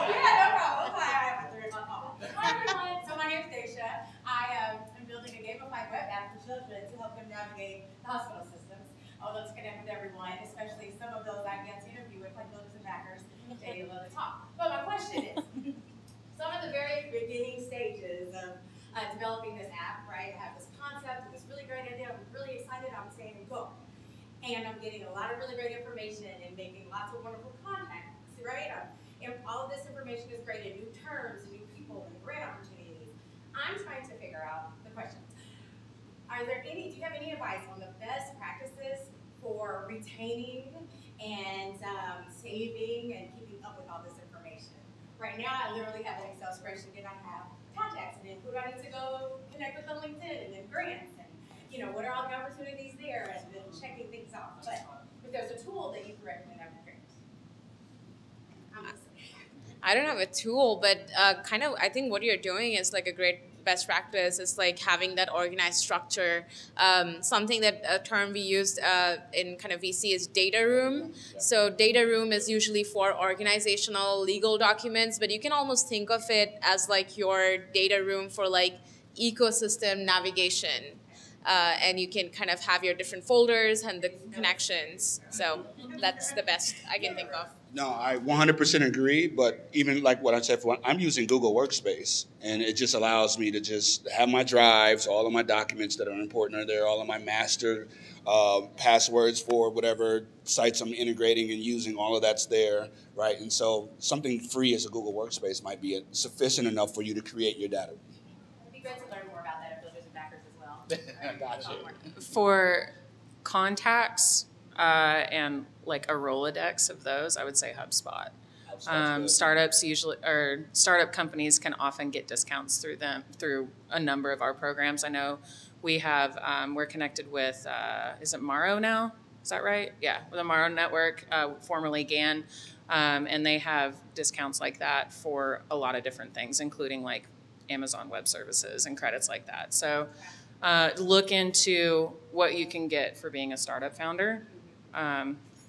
Yeah, no problem. Hi, everyone. So my name is Daisha. I am building a gamified web app for children to help them navigate the hospital systems. Although to connect with everyone, especially some of those I get to interview with, like builders and backers, they love to talk. But my question is, some of the very beginning stages of developing this app, right? I have this concept, this really great idea. I'm really excited. I'm saying go. And I'm getting a lot of really great information and making lots of wonderful contacts, right? And all of this information is great, and new terms, and new people, and grant opportunities. I'm trying to figure out the question. Do you have any advice on the best practices for retaining and saving and keeping up with all this information? Right now, I literally have an Excel spreadsheet, and I have contacts, and then who do I need to go connect with on LinkedIn, and then grants, and what are all the opportunities there, and then checking things off. But if there's a tool that you can recommend, I'm curious. I don't have a tool, but I think what you're doing is like a great best practice. It's like having that organized structure. Something that a term we used in kind of VC is data room. So data room is usually for organizational legal documents, but you can almost think of it as like your data room for like ecosystem navigation. And you can kind of have your different folders and the connections. So that's the best I can think of. No, I 100% agree, but even like what I said, I'm using Google Workspace, and it just allows me to just have my drives, all of my documents that are important are there, all of my master passwords for whatever sites I'm integrating and using, all of that's there, right? And so something free as a Google Workspace might be sufficient enough for you to create your data. It'd be great to learn more about that at Builders and Backers as well. Gotcha. For contacts and like a Rolodex of those, I would say HubSpot. Startup companies can often get discounts through a number of our programs. I know we have, we're connected with, is it Maro now? Is that right? Yeah, with the Maro Network, formerly GAN, and they have discounts like that for a lot of different things, including like Amazon Web Services and credits like that. So look into what you can get for being a startup founder.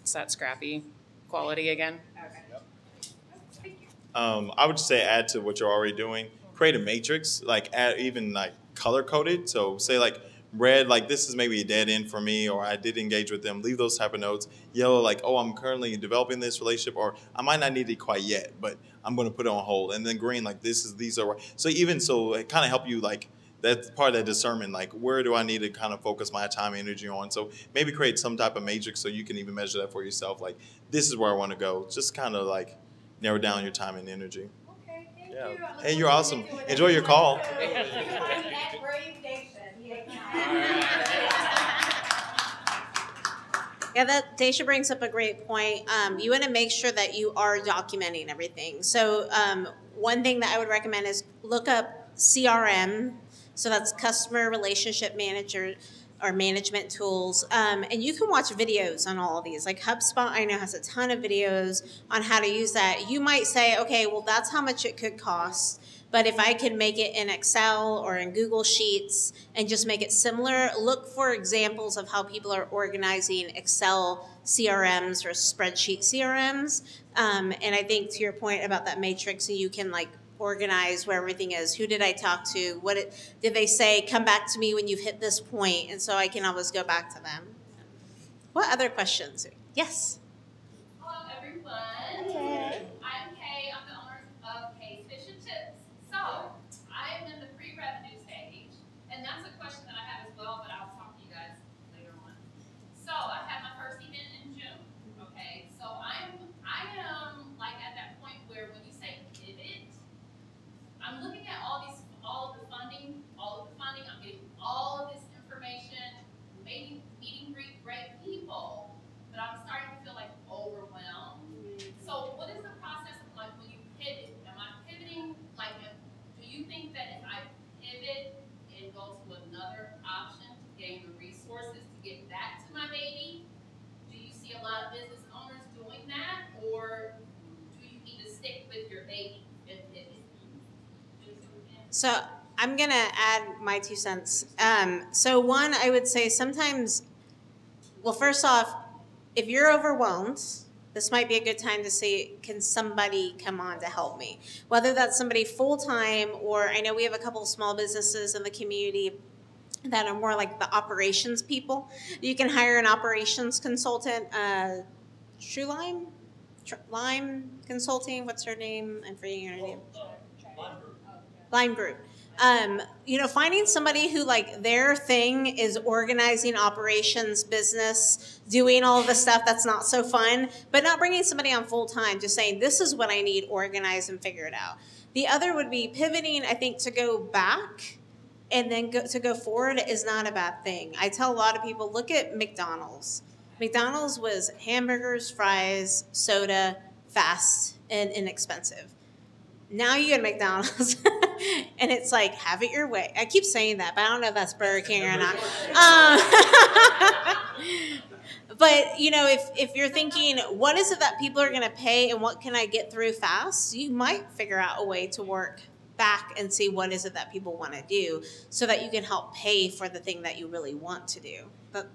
It's that scrappy quality again. Okay. I would just say add to what you're already doing. Create a matrix, like even like color coded. So say like red, like this is maybe a dead end for me, or I did engage with them. Leave those type of notes. Yellow, like, oh, I'm currently developing this relationship, or I might not need it quite yet, but I'm going to put it on hold. And then green, like these are so it kind of help you like. That's part of that discernment, like where do I need to kind of focus my time and energy on? So maybe create some type of matrix so you can even measure that for yourself. Like this is where I want to go. Just kind of like narrow down your time and energy. Okay, thank Yeah. you. Hey, you're awesome. Enjoy your call. Yeah, that Daisha brings up a great point. You want to make sure that you are documenting everything. So one thing that I would recommend is look up CRM. So that's Customer Relationship Manager or management tools. And you can watch videos on all of these. Like HubSpot, I know, has a ton of videos on how to use that. You might say, okay, well, that's how much it could cost. But if I could make it in Excel or in Google Sheets and just make it similar, look for examples of how people are organizing Excel CRMs or spreadsheet CRMs. And I think to your point about that matrix, you can like organize where everything is. Who did I talk to? Did they say, come back to me when you've hit this point? And so I can always go back to them. What other questions? Yes. Hello, everyone. Okay. I'm Kay. I'm the owner of Kay's Fish and Chips. So I'm in the pre-revenue stage, and that's a question that I have as well, but I'll talk to you guys later on. So I had my first event in June. Okay, so I am like at that point where when you say pivot, I'm looking at all of the funding. I'm getting all of this information, maybe meeting great people, but I'm starting to feel like overwhelmed. So what is the process of like when you pivot? Am I pivoting? Like, do you think that if I pivot and go to another option to gain the resources to get back to my baby, do you see a lot of business owners doing that, or do you need to stick with your baby and pivot? So I'm going to add my 2 cents. So one, I would say sometimes, well, first off, if you're overwhelmed, this might be a good time to say, can somebody come on to help me? Whether that's somebody full-time, or I know we have a couple of small businesses in the community that are more like the operations people. You can hire an operations consultant, True Lime Consulting, what's her name? I'm forgetting her name. Lime Group. Finding somebody who like their thing is organizing operations, business, doing all the stuff that's not so fun, but not bringing somebody on full time, just saying, this is what I need, organize and figure it out. The other would be pivoting, I think, to go back and then to go forward is not a bad thing. I tell a lot of people, look at McDonald's. McDonald's was hamburgers, fries, soda, fast, and inexpensive. Now you go to McDonald's, and it's like, have it your way. I keep saying that, but I don't know if that's Burger King or not. But, if you're thinking, what is it that people are going to pay and what can I get through fast, you might figure out a way to work back and see what is it that people want to do so that you can help pay for the thing that you really want to do. But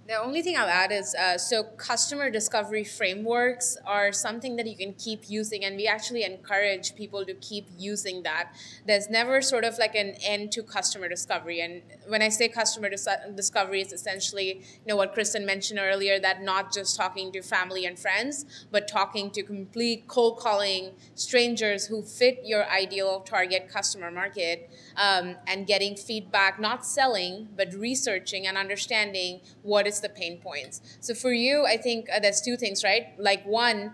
the only thing I'll add is, so customer discovery frameworks are something that you can keep using, and we actually encourage people to keep using that. There's never sort of like an end to customer discovery. And when I say customer discovery, it's essentially, what Kristen mentioned earlier, that not just talking to family and friends, but talking to complete cold calling strangers who fit your ideal target customer market, and getting feedback, not selling, but researching and understanding what is the pain points. So for you, I think there's 2 things, right? Like one,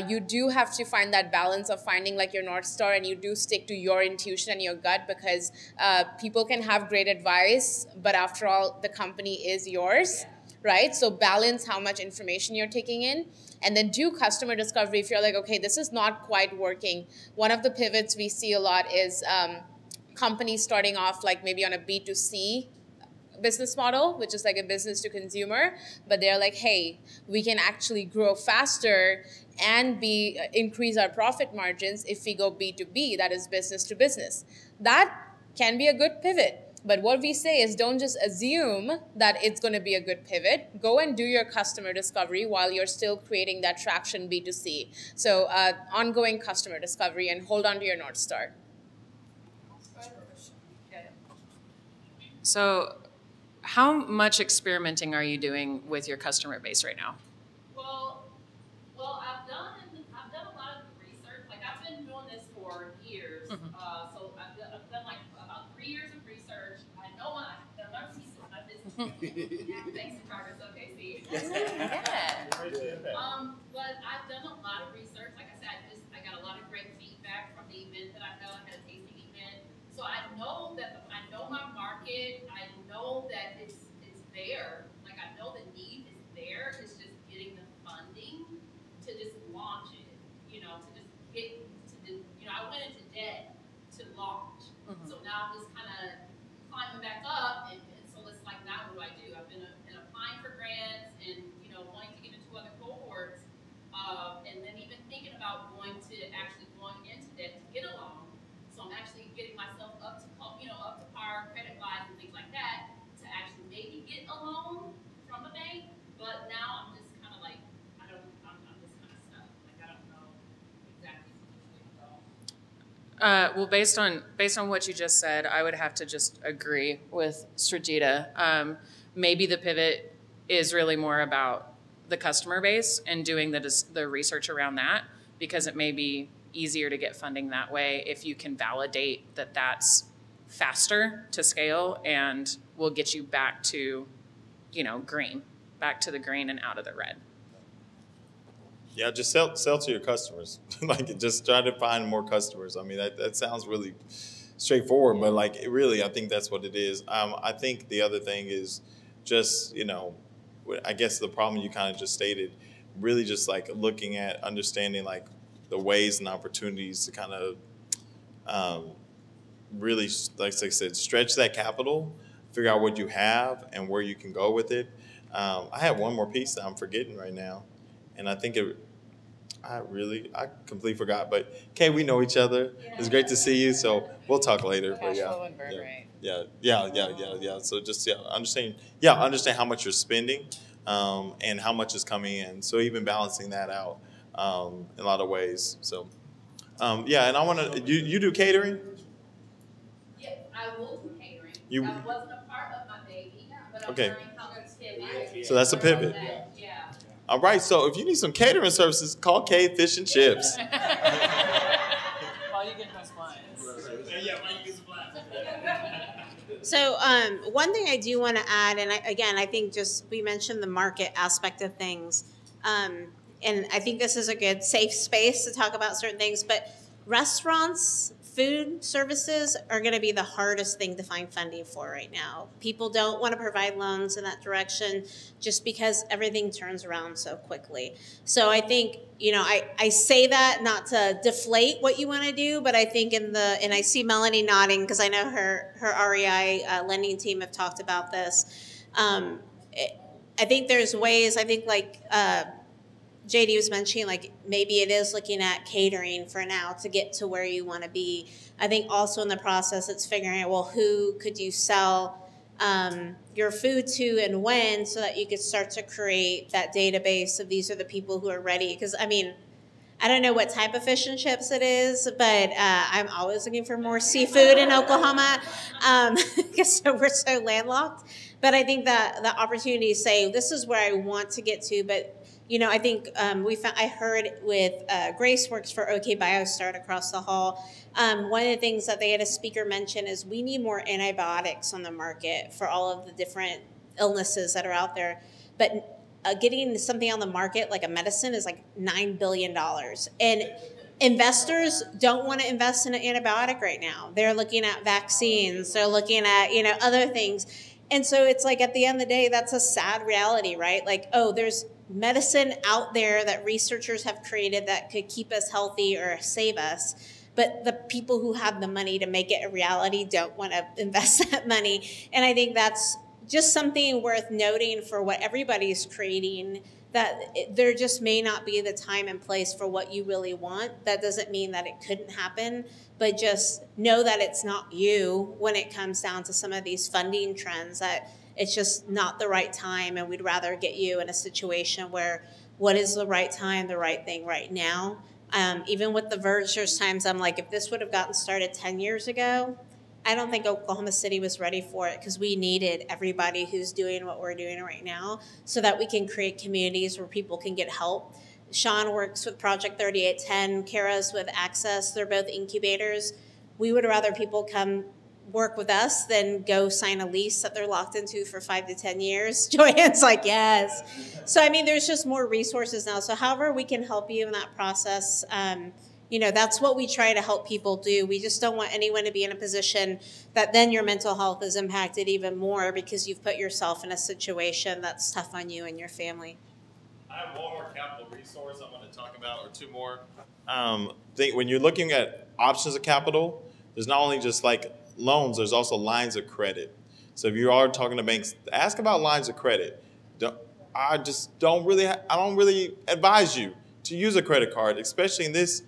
you do have to find that balance of finding like your North Star, and you do stick to your intuition and your gut, because people can have great advice, but after all, the company is yours, right? So balance how much information you're taking in, and then do customer discovery. If you're like, okay, this is not quite working. One of the pivots we see a lot is companies starting off like maybe on a B2C business model, which is like a business to consumer, but they're like, hey, we can actually grow faster and increase our profit margins if we go B2B, that is business to business. That can be a good pivot. But what we say is, don't just assume that it's going to be a good pivot. Go and do your customer discovery while you're still creating that traction B2C. So ongoing customer discovery, and hold on to your North Star. So how much experimenting are you doing with your customer base right now? Well, I've done a lot of research. Like, I've been doing this for years. So I've done like about 3 years of research. I know my pieces of my business. Thanks to Verge OKC. But I've done a lot of research. Like I said, I got a lot of great feedback from the event that I held. I had a tasting event. So I know I know my market. I know that it's there. Like, I know the need is there. It's just getting the funding to just launch it. To just get I went into debt to launch. So now I'm just kind of climbing back up, and so it's like, now what do? I've been applying for grants and wanting to get into other cohorts, and then even thinking about going into debt to get a loan. So I'm actually getting myself up to par credit-wise and things like that to actually maybe get a loan from a bank. But now I'm just kind of like, I'm just kind of stuck. Like, I don't know exactly what to do. Well, based on what you just said, I would have to just agree with Srijita. Maybe the pivot is really more about the customer base and doing the research around that, because it may be easier to get funding that way if you can validate that that's faster to scale and will get you back to, green, back to the green and out of the red. Yeah, just sell to your customers. Like, just try to find more customers. I mean, that sounds really straightforward, but like, really, I think that's what it is. I think the other thing is just, I guess the problem you kind of just stated, really just like looking at understanding like the ways and opportunities to kind of really, like I said, stretch that capital, figure out what you have and where you can go with it. I have one more piece that I'm forgetting right now. And I think I completely forgot. But Kay, we know each other. It's great to see you. So we'll talk later. Cash flow and burn rate. Yeah. So just understand how much you're spending, and how much is coming in. So even balancing that out in a lot of ways. So and I want to. You do catering? Yes, I will do catering. You. That wasn't a part of my baby, but I'm Okay. learning how to pivot. So that's a pivot. Yeah. All right, so if you need some catering services, call K Fish and Chips. While you get my supplies. So one thing I do want to add, and I think we mentioned the market aspect of things, and I think this is a good safe space to talk about certain things, but restaurants, food services are going to be the hardest thing to find funding for right now. People don't want to provide loans in that direction just because everything turns around so quickly. So I think, I say that not to deflate what you want to do, but I think and I see Melanie nodding because I know her REI lending team have talked about this. I think there's ways, JD was mentioning, like, maybe it is looking at catering for now to get to where you want to be. I think also in the process, it's figuring out, well, who could you sell your food to and when, so that you could start to create that database of these are the people who are ready. Because, I don't know what type of fish and chips it is, but I'm always looking for more seafood in Oklahoma because we're so landlocked. But I think that the opportunity to say, this is where I want to get to, but I think I heard with Grace works for OK BioStart across the hall. One of the things that they had a speaker mention is we need more antibiotics on the market for all of the different illnesses that are out there. But getting something on the market like a medicine is like $9 billion. And investors don't want to invest in an antibiotic right now. They're looking at vaccines. They're looking at, other things. And so it's like at the end of the day, that's a sad reality, right? Like, there's medicine out there that researchers have created that could keep us healthy or save us. But the people who have the money to make it a reality don't want to invest that money. And I think that's just something worth noting for what everybody's creating, that there just may not be the time and place for what you really want. That doesn't mean that it couldn't happen, but just know that it's not you when it comes down to some of these funding trends, that it's just not the right time, and we'd rather get you in a situation where what is the right time, the right thing right now. Even with the Verge, there's times I'm like, if this would have gotten started 10 years ago, I don't think Oklahoma City was ready for it, because we needed everybody who's doing what we're doing right now so that we can create communities where people can get help. Sean works with Project 3810, Kara's with Access. They're both incubators. We would rather people come work with us than go sign a lease that they're locked into for 5 to 10 years. Joanne's like, yes. So, there's just more resources now. So however we can help you in that process, that's what we try to help people do. We just don't want anyone to be in a position that then your mental health is impacted even more because you've put yourself in a situation that's tough on you and your family. I have one more capital resource I want to talk about, or two more. When you're looking at options of capital, there's not only just like loans, there's also lines of credit. So if you are talking to banks, ask about lines of credit. I don't really advise you to use a credit card, especially in this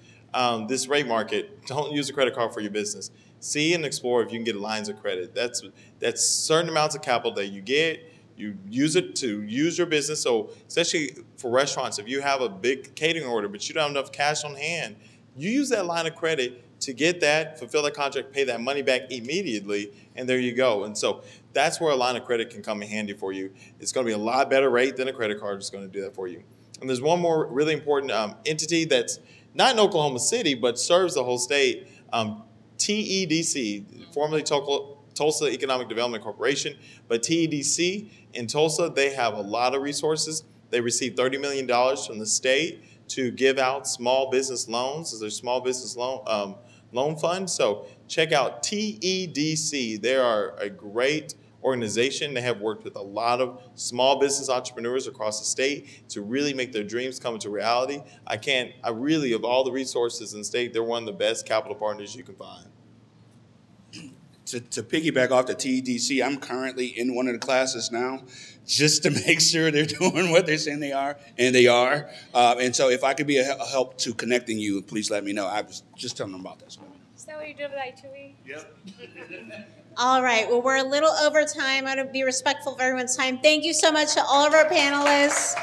rate market. Don't use a credit card for your business. See and explore if you can get lines of credit. That's certain amounts of capital that you get. You use it to use your business. So especially for restaurants, if you have a big catering order but you don't have enough cash on hand, you use that line of credit to get that, fulfill that contract, pay that money back immediately, and there you go. And so that's where a line of credit can come in handy for you. It's going to be a lot better rate than a credit card is going to do that for you. And there's one more really important entity that's not in Oklahoma City, but serves the whole state, TEDC, formerly Tulsa Economic Development Corporation, but TEDC in Tulsa, they have a lot of resources. They receive $30 million from the state to give out small business loans as their small business loan fund. So check out TEDC. They are a great organization. They have worked with a lot of small business entrepreneurs across the state to really make their dreams come into reality. I really, of all the resources in the state, they're one of the best capital partners you can find. To piggyback off the TEDC, I'm currently in one of the classes now just to make sure they're doing what they're saying they are, and they are. And so if I could be a help to connecting you, please let me know. I was just telling them about this. Is that what you did with I2E? Yep. All right, well, we're a little over time. I want to be respectful of everyone's time. Thank you so much to all of our panelists.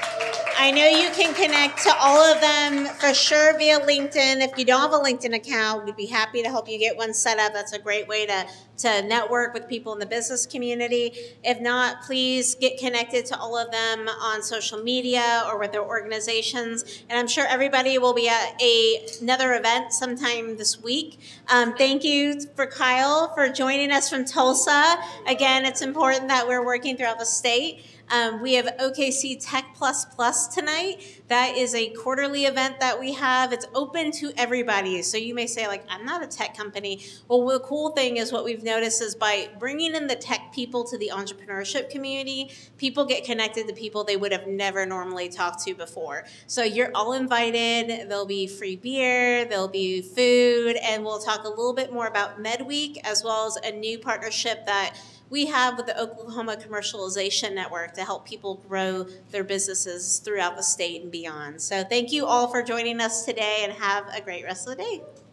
I know you can connect to all of them for sure via LinkedIn. If you don't have a LinkedIn account, we'd be happy to help you get one set up. That's a great way to network with people in the business community. If not, please get connected to all of them on social media or with their organizations. And I'm sure everybody will be at another event sometime this week. Thank you for Kyle for joining us from Tulsa. Again, it's important that we're working throughout the state. We have OKC Tech Plus Plus tonight. That is a quarterly event that we have. It's open to everybody. So you may say, like, I'm not a tech company. Well, the cool thing is what we've noticed is by bringing in the tech people to the entrepreneurship community, people get connected to people they would have never normally talked to before. So you're all invited. There'll be free beer. There'll be food. And we'll talk a little bit more about MedWeek as well as a new partnership that we have with the Oklahoma Commercialization Network to help people grow their businesses throughout the state and beyond. So thank you all for joining us today and have a great rest of the day.